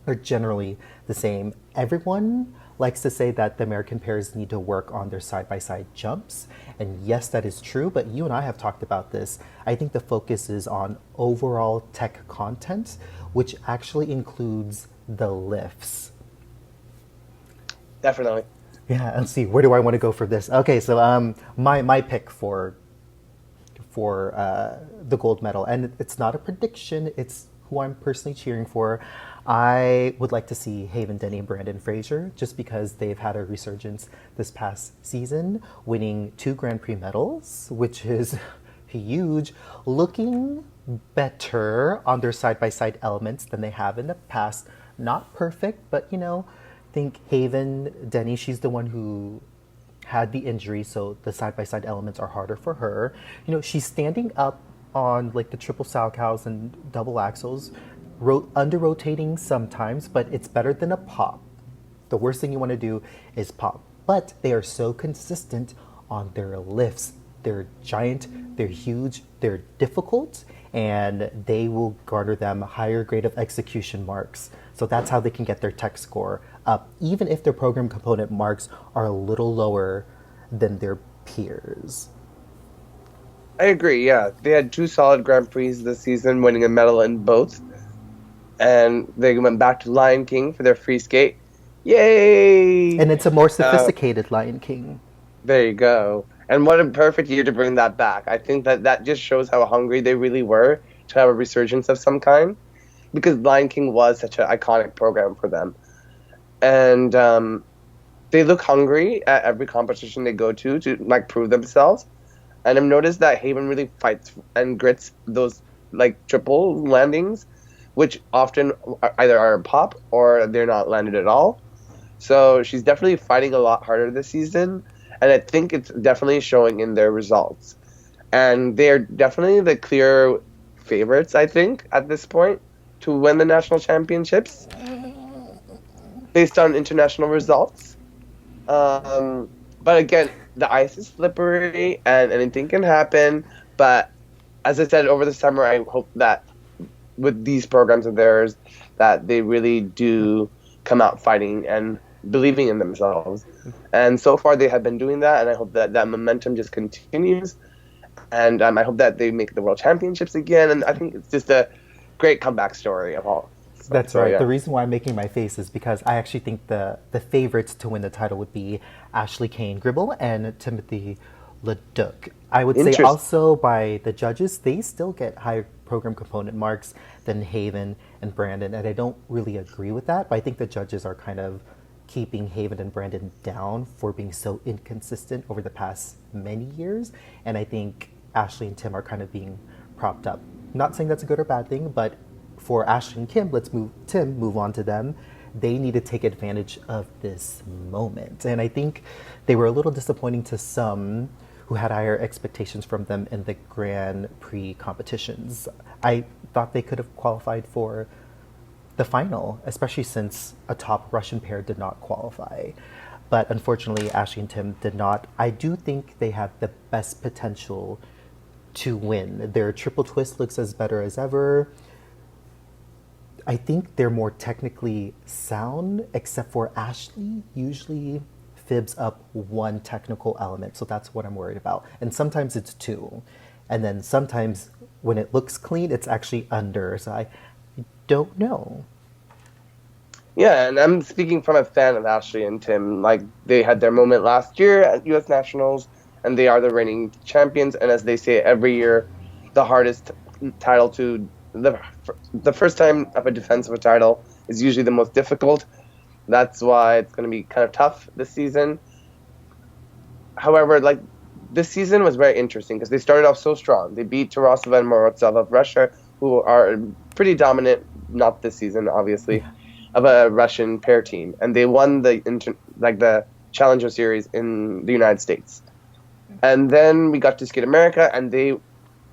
[SPEAKER 1] are generally the same. Everyone likes to say that the American pairs need to work on their side-by-side jumps. And yes, that is true, but you and I have talked about this. I think the focus is on overall tech content, which actually includes the lifts.
[SPEAKER 2] Definitely.
[SPEAKER 1] Yeah, let's see, where do I want to go for this? Okay, so my pick for the gold medal, and it's not a prediction, it's who I'm personally cheering for. I would like to see Haven, Denney, and Brandon Frazier, just because they've had a resurgence this past season, winning 2 Grand Prix medals, which is huge, looking better on their side-by-side elements than they have in the past. Not perfect, but I think Haven, Denney, she's the one who had the injury, so the side-by-side elements are harder for her. She's standing up on like the triple Salchows and double axles, under rotating sometimes, but it's better than a pop. The worst thing you want to do is pop. But they are so consistent on their lifts. They're giant, they're huge, they're difficult, and they will garner them a higher grade of execution marks. So that's how they can get their tech score up, even if their program component marks are a little lower than their peers.
[SPEAKER 2] I agree, yeah. They had 2 solid Grand Prix this season, winning a medal in both. And they went back to Lion King for their free skate. Yay!
[SPEAKER 1] And it's a more sophisticated Lion King.
[SPEAKER 2] There you go. And what a perfect year to bring that back. I think that just shows how hungry they really were to have a resurgence of some kind. Because Lion King was such an iconic program for them. And they look hungry at every competition they go to like prove themselves. And I've noticed that Haven really fights and grits those like triple landings, which often either are a pop or they're not landed at all. So she's definitely fighting a lot harder this season, and I think it's definitely showing in their results. And they're definitely the clear favorites, I think, at this point, to win the national championships, based on international results. But again, the ice is slippery, and anything can happen. But as I said, over the summer, I hope that with these programs of theirs, that they really do come out fighting and believing in themselves. And so far they have been doing that, and I hope that that momentum just continues. And I hope that they make the World Championships again, and I think it's just a great comeback story of all.
[SPEAKER 1] That's right. Yeah. The reason why I'm making my face is because I actually think the favorites to win the title would be Ashley Cain Gribble and Timoki LeDuc. I would say also by the judges, they still get higher program component marks than Haven and Brandon, and I don't really agree with that, but I think the judges are kind of keeping Haven and Brandon down for being so inconsistent over the past many years, and I think Ashley and Tim are kind of being propped up. Not saying that's a good or bad thing, but for Ashley and Kim, move on to them. They need to take advantage of this moment, and I think they were a little disappointing to some who had higher expectations from them in the Grand Prix competitions. I thought they could have qualified for the final, especially since a top Russian pair did not qualify. But unfortunately, Ashley and Tim did not. I do think they have the best potential to win. Their triple twist looks as better as ever. I think they're more technically sound, except for Ashley usually fibs up one technical element, so that's what I'm worried about. And sometimes it's 2. And then sometimes when it looks clean, it's actually under, so I don't know.
[SPEAKER 2] Yeah, and I'm speaking from a fan of Ashley and Tim. Like, they had their moment last year at U.S. Nationals, and they are the reigning champions, and as they say every year, the hardest title to... The first time of a defense of a title is usually the most difficult. That's why it's going to be kind of tough this season. However, like, this season was very interesting because they started off so strong. They beat Tarasova and Morozov of Russia, who are pretty dominant, not this season, obviously, of a Russian pair team. And they won the Challenger Series in the United States. And then we got to Skate America, and they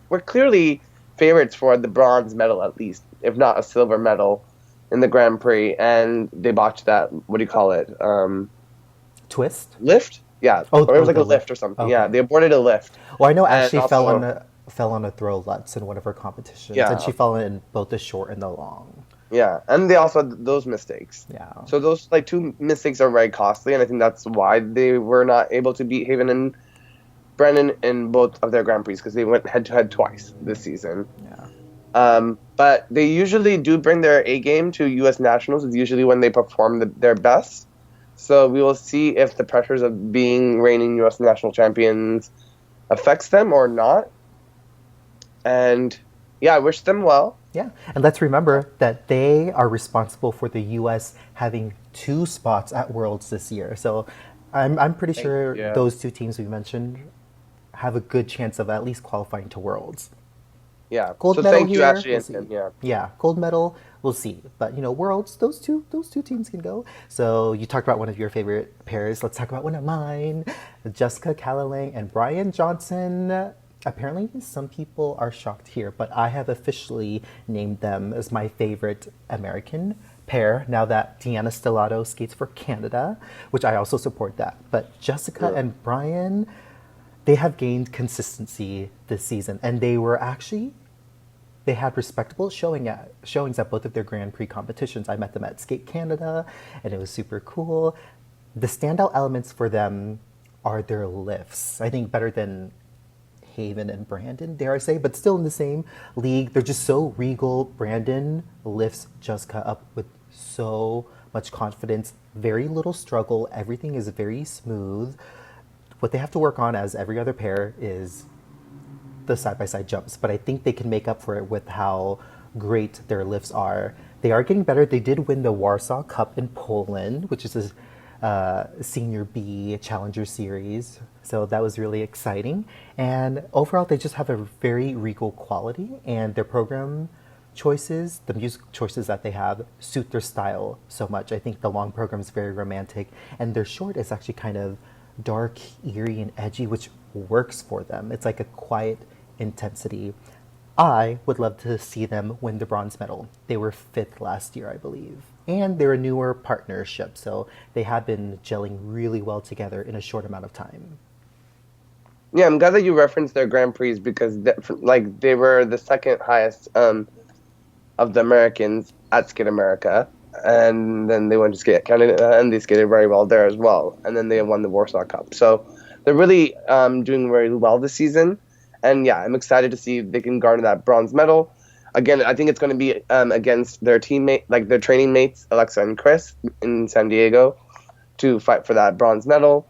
[SPEAKER 2] were clearly favorites for the bronze medal, at least, if not a silver medal in the Grand Prix, and they botched that, what do you call it?
[SPEAKER 1] Twist?
[SPEAKER 2] Lift? Yeah. Or it was like a lift or something. Okay. Yeah, they aborted a lift.
[SPEAKER 1] Well, I know Ashley fell on a throw Lutz in one of her competitions, and she fell in both the short and the long.
[SPEAKER 2] Yeah, and they also had those mistakes.
[SPEAKER 1] Yeah.
[SPEAKER 2] So those 2 mistakes are very costly, and I think that's why they were not able to beat Haven and Brandon in both of their Grand Prix, because they went head-to-head twice this season.
[SPEAKER 1] Yeah.
[SPEAKER 2] But they usually do bring their A game to U.S. Nationals. It's usually when they perform their best. So we will see if the pressures of being reigning U.S. national champions affects them or not. And yeah, I wish them well.
[SPEAKER 1] Yeah, and let's remember that they are responsible for the U.S. having 2 spots at Worlds this year. So I'm pretty sure those 2 teams we mentioned have a good chance of at least qualifying to Worlds.
[SPEAKER 2] Yeah.
[SPEAKER 1] Gold
[SPEAKER 2] so
[SPEAKER 1] medal
[SPEAKER 2] thank
[SPEAKER 1] here,
[SPEAKER 2] you, Ashley.
[SPEAKER 1] Yeah, gold medal, we'll see. But, Worlds, those two teams can go. So you talked about one of your favorite pairs. Let's talk about one of mine. Jessica Calalang and Brian Johnson. Apparently, some people are shocked here, but I have officially named them as my favorite American pair now that Deanna Stellato skates for Canada, which I also support that. But Jessica and Brian, they have gained consistency this season, and they had respectable showings at both of their Grand Prix competitions. I met them at Skate Canada, and it was super cool. The standout elements for them are their lifts. I think better than Haven and Brandon, dare I say, but still in the same league. They're just so regal. Brandon lifts Jessica up with so much confidence, very little struggle. Everything is very smooth. What they have to work on, as every other pair, is the side-by-side jumps, but I think they can make up for it with how great their lifts are. They are getting better. They did win the Warsaw Cup in Poland, which is a Senior B Challenger Series, so that was really exciting. And overall, they just have a very regal quality, and their program choices, the music choices that they have, suit their style so much. I think the long program is very romantic, and their short is actually kind of dark, eerie, and edgy, which works for them. It's like a quiet intensity. I would love to see them win the bronze medal. They were 5th last year, I believe. And they're a newer partnership, so they have been gelling really well together in a short amount of time.
[SPEAKER 2] Yeah, I'm glad that you referenced their Grand Prix because they were the second highest of the Americans at Skate America. And then they went to Skate Canada, and they skated very well there as well. And then they won the Warsaw Cup. So they're really doing very well this season. And yeah, I'm excited to see if they can garner that bronze medal. Again, I think it's going to be against their teammate, like their training mates, Alexa and Chris, in San Diego, to fight for that bronze medal.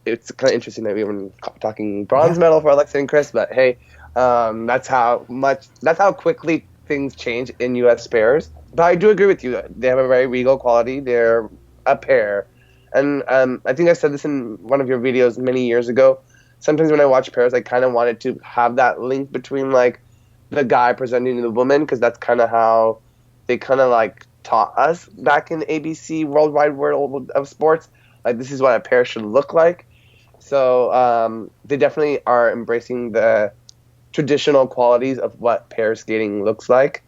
[SPEAKER 2] It's kind of interesting that we were talking bronze medal for Alexa and Chris, but hey, that's how quickly things change in U.S. pairs. But I do agree with you. They have a very regal quality. They're a pair. And I think I said this in one of your videos many years ago. Sometimes when I watch pairs, I kind of wanted to have that link between, like, the guy presenting to the woman, because that's kind of how they kind of, like, taught us back in ABC Worldwide World of Sports. Like, this is what a pair should look like. So they definitely are embracing the traditional qualities of what pair skating looks like.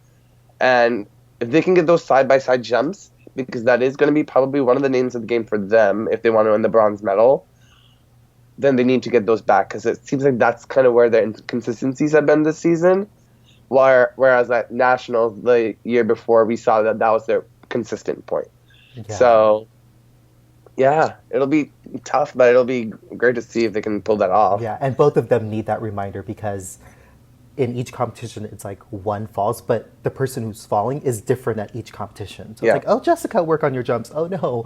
[SPEAKER 2] And if they can get those side-by-side jumps, because that is going to be probably one of the names of the game for them if they want to win the bronze medal, then they need to get those back, because it seems like that's kind of where their inconsistencies have been this season. Whereas at Nationals the year before, we saw that was their consistent point. Yeah. So, yeah, it'll be tough, but it'll be great to see if they can pull that off.
[SPEAKER 1] Yeah, and both of them need that reminder, because in each competition, it's like one falls, but the person who's falling is different at each competition. So it's like, oh, Jessica, work on your jumps. Oh, no,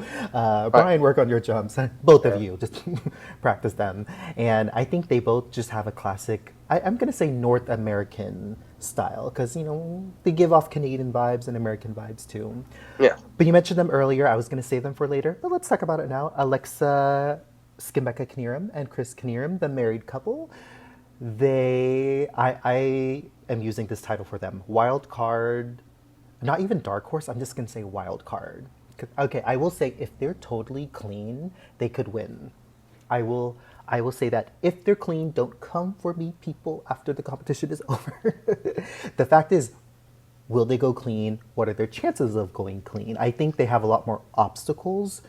[SPEAKER 1] Brian, work on your jumps. Both of you, just practice them. And I think they both just have a classic, I'm going to say North American style, because, you know, they give off Canadian vibes and American vibes too.
[SPEAKER 2] Yeah.
[SPEAKER 1] But you mentioned them earlier. I was going to save them for later, but let's talk about it now. Alysa Knierim and Chris Knierim, the married couple. I am using this title for them. Wild card, not even dark horse. I'm just going to say wild card. Okay, I will say if they're totally clean, they could win. I will say that if they're clean, don't come for me, people, after the competition is over. The fact is, will they go clean? What are their chances of going clean? I think they have a lot more obstacles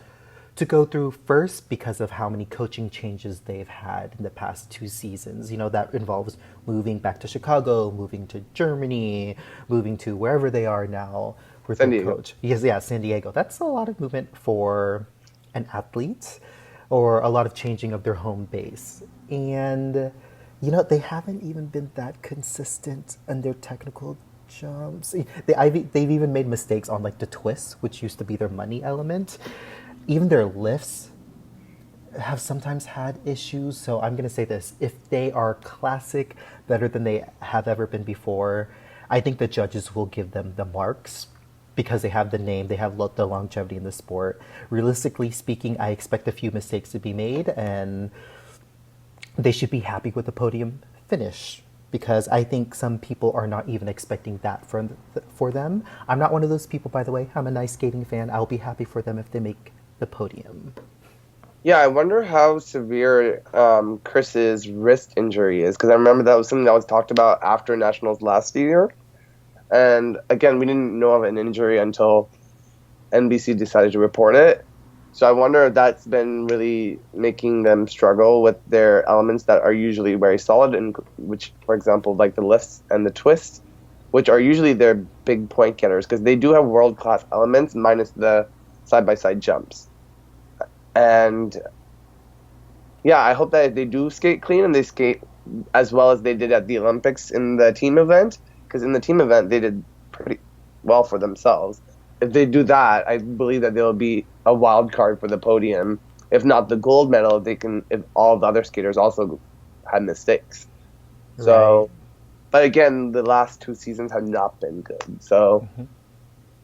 [SPEAKER 1] to go through, first because of how many coaching changes they've had in the past 2 seasons. You know, that involves moving back to Chicago, moving to Germany, moving to wherever they are now with their coach. Yes, yeah, San Diego. That's a lot of movement for an athlete, or a lot of changing of their home base. And, you know, they haven't even been that consistent in their technical jumps. They've even made mistakes on, like, the twists, which used to be their money element. Even their lifts have sometimes had issues. So I'm going to say this. If they are classic, better than they have ever been before, I think the judges will give them the marks, because they have the name, they have the longevity in the sport. Realistically speaking, I expect a few mistakes to be made, and they should be happy with the podium finish, because I think some people are not even expecting that for them. I'm not one of those people, by the way. I'm a nice skating fan. I'll be happy for them if they make the podium.
[SPEAKER 2] Yeah, I wonder how severe Chris's wrist injury is, because I remember that was something that was talked about after Nationals last year. And again, we didn't know of an injury until NBC decided to report it. So I wonder if that's been really making them struggle with their elements that are usually very solid, and which, for example, like the lifts and the twists, which are usually their big point getters, because they do have world-class elements minus the side-by-side jumps. And yeah, I hope that they do skate clean and they skate as well as they did at the Olympics in the team event, because in the team event they did pretty well for themselves. If they do that, I believe that they'll be a wild card for the podium. If not the gold medal, if all the other skaters also had mistakes. So,
[SPEAKER 1] Right.
[SPEAKER 2] but again, the last 2 seasons have not been good. So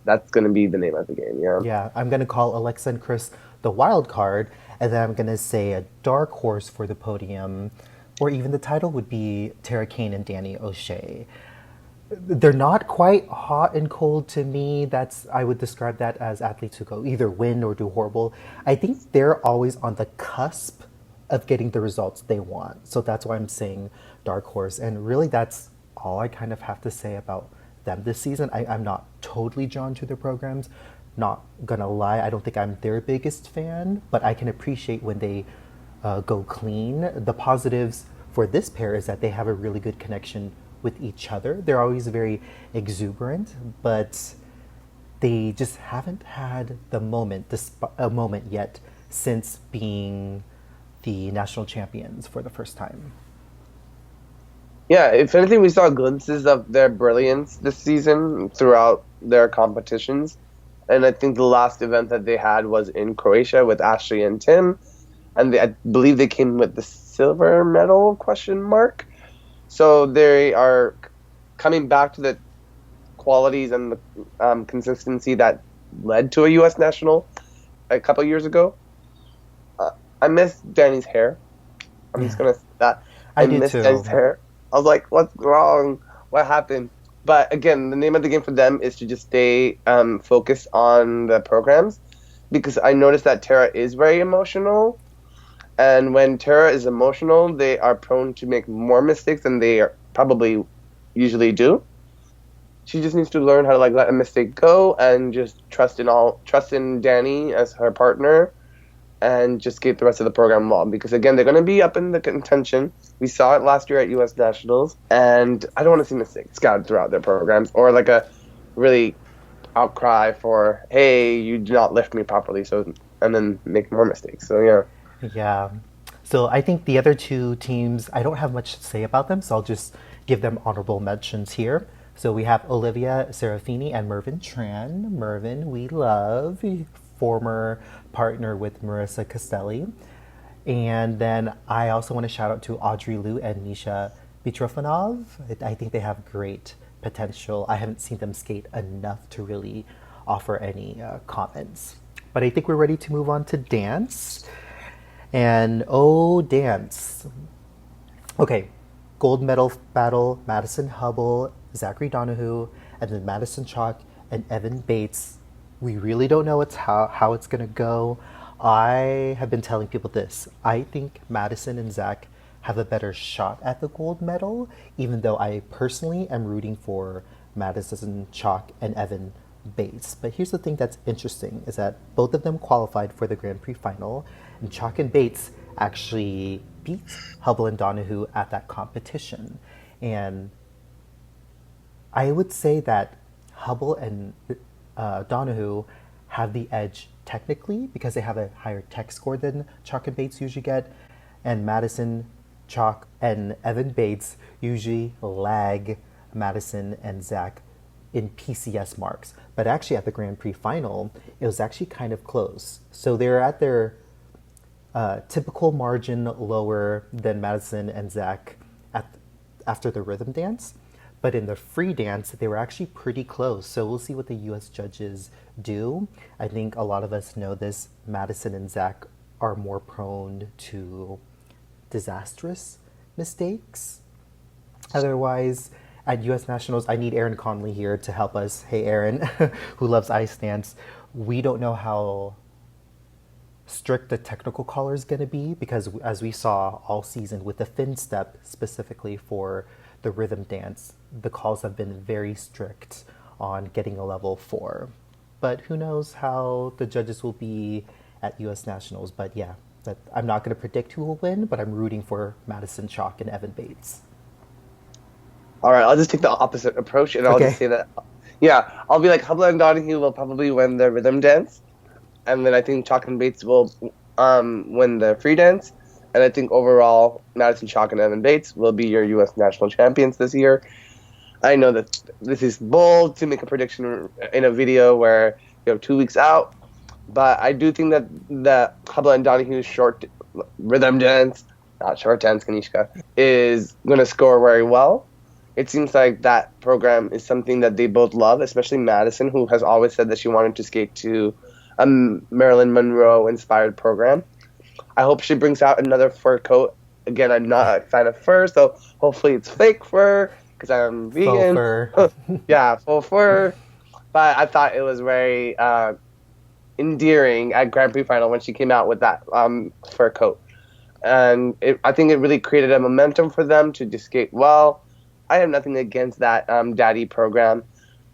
[SPEAKER 2] that's going to be the name of the game. Yeah.
[SPEAKER 1] Yeah, I'm going to call Alexa and Chris the wild card, and then I'm going to say a dark horse for the podium, or even the title would be Tarah, Cain, and Danny O'Shea. They're not quite hot and cold to me. I would describe that as athletes who go either win or do horrible. I think they're always on the cusp of getting the results they want. So that's why I'm saying dark horse. And really, that's all I kind of have to say about them this season. I'm not totally drawn to their programs. Not gonna lie, I don't think I'm their biggest fan, but I can appreciate when they go clean. The positives for this pair is that they have a really good connection with each other. They're always very exuberant, but they just haven't had a moment yet since being the national champions for the first time.
[SPEAKER 2] Yeah, if anything, we saw glimpses of their brilliance this season throughout their competitions. And I think the last event that they had was in Croatia with Ashley and Tim. And I believe they came with the silver medal, question mark. So they are coming back to the qualities and the consistency that led to a U.S. national a couple years ago. I miss Danny's hair. I'm just going to say that.
[SPEAKER 1] I do
[SPEAKER 2] miss
[SPEAKER 1] too.
[SPEAKER 2] Danny's hair. I was like, what's wrong? What happened? But again, the name of the game for them is to just stay focused on the programs, because I noticed that Tarah is very emotional. And when Tarah is emotional, they are prone to make more mistakes than they probably usually do. She just needs to learn how to let a mistake go and just trust in Denney as her partner, and just skate the rest of the program well. Because again, they're going to be up in the contention. We saw it last year at U.S. Nationals, and I don't want to see mistakes scattered throughout their programs, or a really outcry for, hey, you do not lift me properly, and then make more mistakes. So yeah.
[SPEAKER 1] Yeah. So I think the other two teams, I don't have much to say about them, so I'll just give them honorable mentions here. So we have Olivia Serafini and Mervyn Tran. Mervyn, we love, former partner with Marissa Castelli. And then I also want to shout out to Audrey Liu and Misha Mitrofanov. I think they have great potential. I haven't seen them skate enough to really offer any comments. But I think we're ready to move on to dance. And oh, dance. Okay, gold medal battle, Madison Hubbell, Zachary Donohue, and then Madison Chock and Evan Bates. We really don't know how it's going to go. I have been telling people this. I think Madison and Zach have a better shot at the gold medal, even though I personally am rooting for Madison Chock and Evan Bates. But here's the thing that's interesting, is that both of them qualified for the Grand Prix final, and Chock and Bates actually beat Hubbell and Donohue at that competition. And I would say that Hubbell and Donohue have the edge technically, because they have a higher tech score than Chock and Bates usually get, and Madison, Chock, and Evan Bates usually lag Madison and Zach in PCS marks. But actually at the Grand Prix final, it was actually kind of close. So they're at their typical margin lower than Madison and Zach after the rhythm dance. But in the free dance, they were actually pretty close. So we'll see what the U.S. judges do. I think a lot of us know this. Madison and Zach are more prone to disastrous mistakes. Otherwise, at U.S. Nationals, I need Aaron Conley here to help us. Hey, Aaron, who loves ice dance. We don't know how strict the technical collar is going to be, because as we saw all season with the fin step specifically for the rhythm dance, the calls have been very strict on getting a level 4. but who knows how the judges will be at U.S. Nationals. But yeah, I'm not going to predict who will win, but I'm rooting for Madison, Chock, and Evan Bates.
[SPEAKER 2] All right, I'll just take the opposite approach, and I'll
[SPEAKER 1] Okay.
[SPEAKER 2] just say that, yeah, I'll be like, Hubbell and Donohue will probably win the rhythm dance, and then I think Chock and Bates will win the free dance, and I think overall, Madison, Chock, and Evan Bates will be your U.S. national champions this year. I know that this is bold to make a prediction in a video where you have 2 weeks out, but I do think that Hubbell and Donohue's short rhythm dance, not short dance, Kanishka, is going to score very well. It seems like that program is something that they both love, especially Madison, who has always said that she wanted to skate to a Marilyn Monroe-inspired program. I hope she brings out another fur coat. Again, I'm not a fan of fur, so hopefully it's fake fur, because I'm vegan.
[SPEAKER 1] Faux fur.
[SPEAKER 2] Yeah, faux fur. But I thought it was very endearing at Grand Prix final when she came out with that fur coat. And I think it really created a momentum for them to just skate well. I have nothing against that daddy program,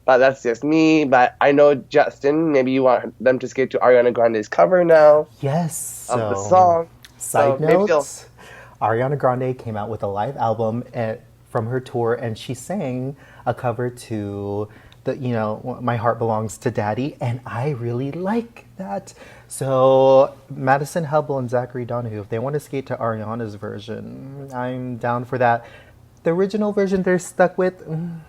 [SPEAKER 2] but that's just me. But I know, Justin, maybe you want them to skate to Ariana Grande's cover now.
[SPEAKER 1] Yes.
[SPEAKER 2] Of the song.
[SPEAKER 1] Side
[SPEAKER 2] So maybe
[SPEAKER 1] note, Ariana Grande came out with a live album from her tour, and she sang a cover to My Heart Belongs to Daddy, and I really like that. So Madison, Hubbell, and Zachary Donohue, if they want to skate to Ariana's version, I'm down for that. The original version they're stuck with, a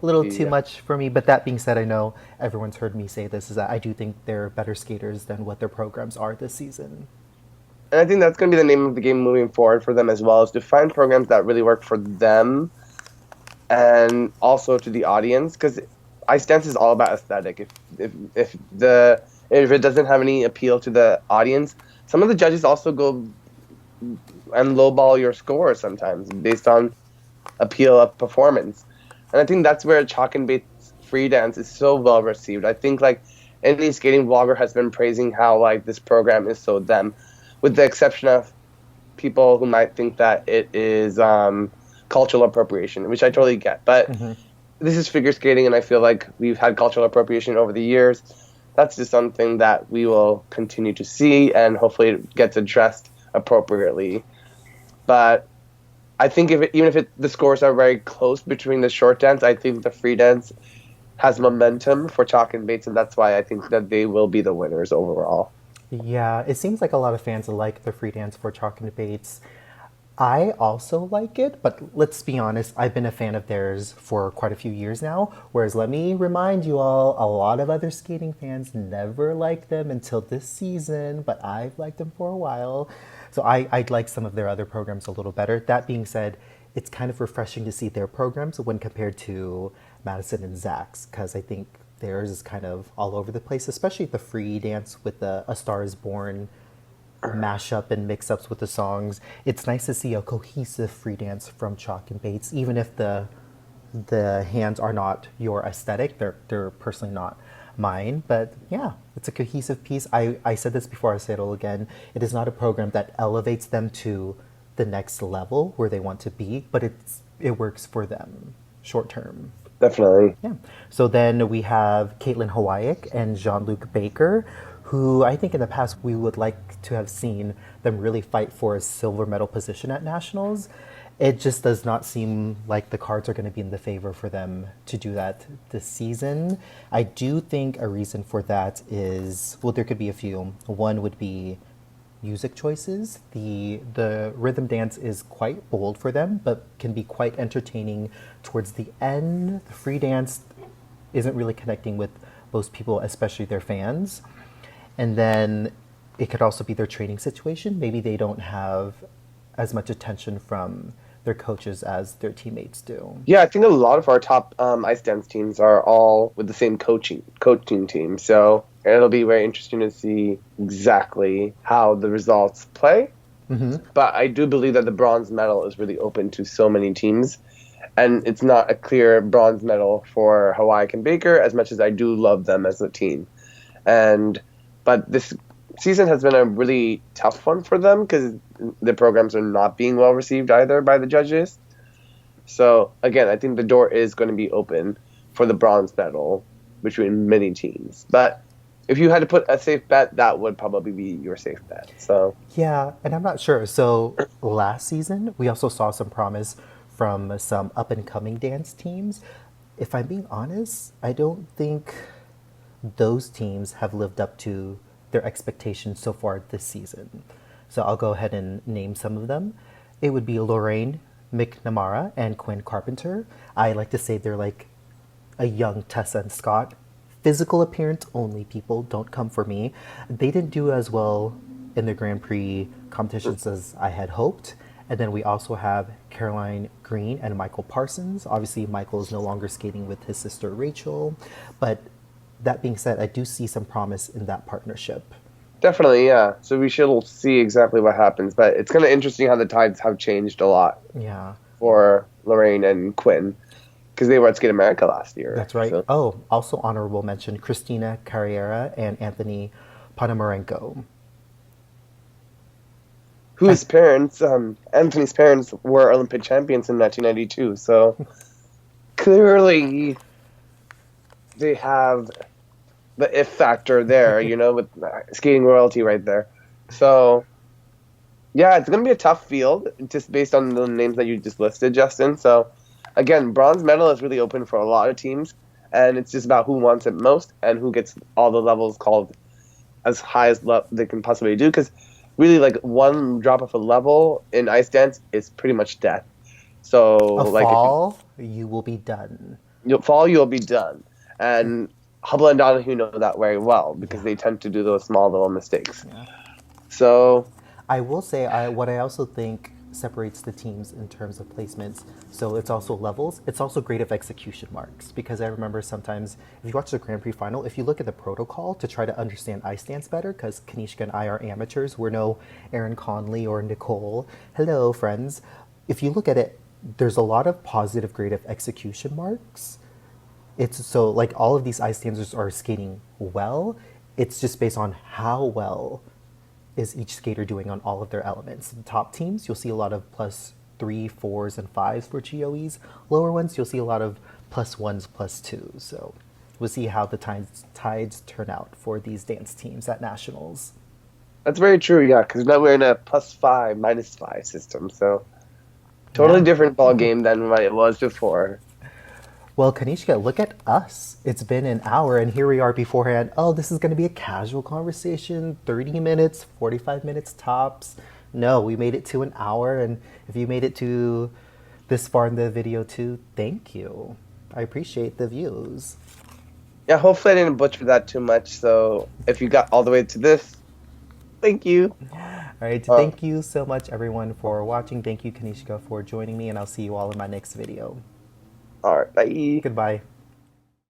[SPEAKER 1] little too much for me. But that being said, I know everyone's heard me say this, is that I do think they're better skaters than what their programs are this season.
[SPEAKER 2] And I think that's going to be the name of the game moving forward for them as well, is to find programs that really work for them and also to the audience, because Ice Dance is all about aesthetic. If it doesn't have any appeal to the audience, some of the judges also go and lowball your score sometimes based on appeal of performance. And I think that's where Chock and Bates free dance is so well received. I think like any skating vlogger has been praising how like this program is so them, with the exception of people who might think that it is cultural appropriation, which I totally get. But this is figure skating, and I feel like we've had cultural appropriation over the years. That's just something that we will continue to see, and hopefully it gets addressed appropriately. But I think even if the scores are very close between the short dance, I think the free dance has momentum for Chock and Bates, and that's why I think that they will be the winners overall.
[SPEAKER 1] Yeah, it seems like a lot of fans like the free dance for Chock and Bates. I also like it, but let's be honest, I've been a fan of theirs for quite a few years now. Whereas, let me remind you all, a lot of other skating fans never liked them until this season, but I've liked them for a while. So I'd like some of their other programs a little better. That being said, it's kind of refreshing to see their programs when compared to Madison and Zach's, because I think theirs is kind of all over the place, especially the free dance with the A Star Is Born mashup and mix-ups with the songs. It's nice to see a cohesive free dance from Chock and Bates, even if the hands are not your aesthetic. They're personally not mine, but yeah, it's a cohesive piece. I said this before, I say it all again. It is not a program that elevates them to the next level where they want to be, but it works for them short term.
[SPEAKER 2] Definitely.
[SPEAKER 1] Yeah. So then we have Kaitlyn Hawayek and Jean-Luc Baker, who I think in the past we would like to have seen them really fight for a silver medal position at Nationals. It just does not seem like the cards are going to be in the favor for them to do that this season. I do think a reason for that is, well, there could be a few. One would be music choices. The rhythm dance is quite bold for them, but can be quite entertaining towards the end. The free dance isn't really connecting with most people, especially their fans. And then it could also be their training situation. Maybe they don't have as much attention from their coaches as their teammates do.
[SPEAKER 2] Yeah, I think a lot of our top ice dance teams are all with the same coaching team. So it'll be very interesting to see exactly how the results play. Mm-hmm. But I do believe that the bronze medal is really open to so many teams. And it's not a clear bronze medal for Hawayek and Baker, as much as I do love them as a team. But this season has been a really tough one for them because the programs are not being well received either by the judges. So, again, I think the door is going to be open for the bronze medal between many teams. But if you had to put a safe bet, that would probably be your safe bet. So
[SPEAKER 1] Yeah, and I'm not sure. So last season, we also saw some promise from some up and coming dance teams. If I'm being honest, I don't think those teams have lived up to their expectations so far this season. So I'll go ahead and name some of them. It would be Lorraine McNamara and Quinn Carpenter. I like to say they're like a young Tessa and Scott. Physical appearance only, people. Don't come for me. They didn't do as well in the Grand Prix competitions as I had hoped. And then we also have Caroline Green and Michael Parsons. Obviously, Michael is no longer skating with his sister Rachel. But that being said, I do see some promise in that partnership.
[SPEAKER 2] definitely, yeah. So we shall see exactly what happens. But it's kind of interesting how the tides have changed a lot
[SPEAKER 1] Yeah.
[SPEAKER 2] for Lorraine and Quinn because they were at Skate America last year.
[SPEAKER 1] That's right.
[SPEAKER 2] So.
[SPEAKER 1] Oh, also honorable mention, Christina Carriera and Anthony Ponomarenko.
[SPEAKER 2] Whose parents, Anthony's parents, were Olympic champions in 1992. So clearly they have the if factor there, with skating royalty right there. So, yeah, it's going to be a tough field just based on the names that you just listed, Justin. So, again, bronze medal is really open for a lot of teams, and it's just about who wants it most and who gets all the levels called as high as they can possibly do. Because really, like, one drop of a level in ice dance is pretty much death. So,
[SPEAKER 1] Fall, you will be done.
[SPEAKER 2] You'll be done. And Hubbell and Donohue know that very well because they tend to do those small little mistakes.
[SPEAKER 1] Yeah.
[SPEAKER 2] So
[SPEAKER 1] I will say what I also think separates the teams in terms of placements. So it's also levels. It's also grade of execution marks because I remember sometimes if you watch the Grand Prix final, if you look at the protocol to try to understand ice dance better, because Kanishka and I are amateurs, we're no Aaron Conley or Nicole. Hello, friends. If you look at it, there's a lot of positive grade of execution marks. It's so like all of these ice dancers are skating well. It's just based on how well is each skater doing on all of their elements. The top teams, you'll see a lot of +3, 4s, and 5s for GOEs. Lower ones, you'll see a lot of +1s, +2s. So we'll see how the tides turn out for these dance teams at nationals.
[SPEAKER 2] that's very true, yeah, because now we're in a +5, -5 system. So totally different ball game than what it was before.
[SPEAKER 1] Well, Kanishka, look at us. It's been an hour, and here we are beforehand. Oh, this is going to be a casual conversation, 30 minutes, 45 minutes tops. No, we made it to an hour, and if you made it to this far in the video too, thank you. I appreciate the views.
[SPEAKER 2] Yeah, hopefully I didn't butcher that too much. So if you got all the way to this, thank you.
[SPEAKER 1] All right, thank you so much, everyone, for watching. Thank you, Kanishka, for joining me, and I'll see you all in my next video.
[SPEAKER 2] All right, bye.
[SPEAKER 1] Goodbye.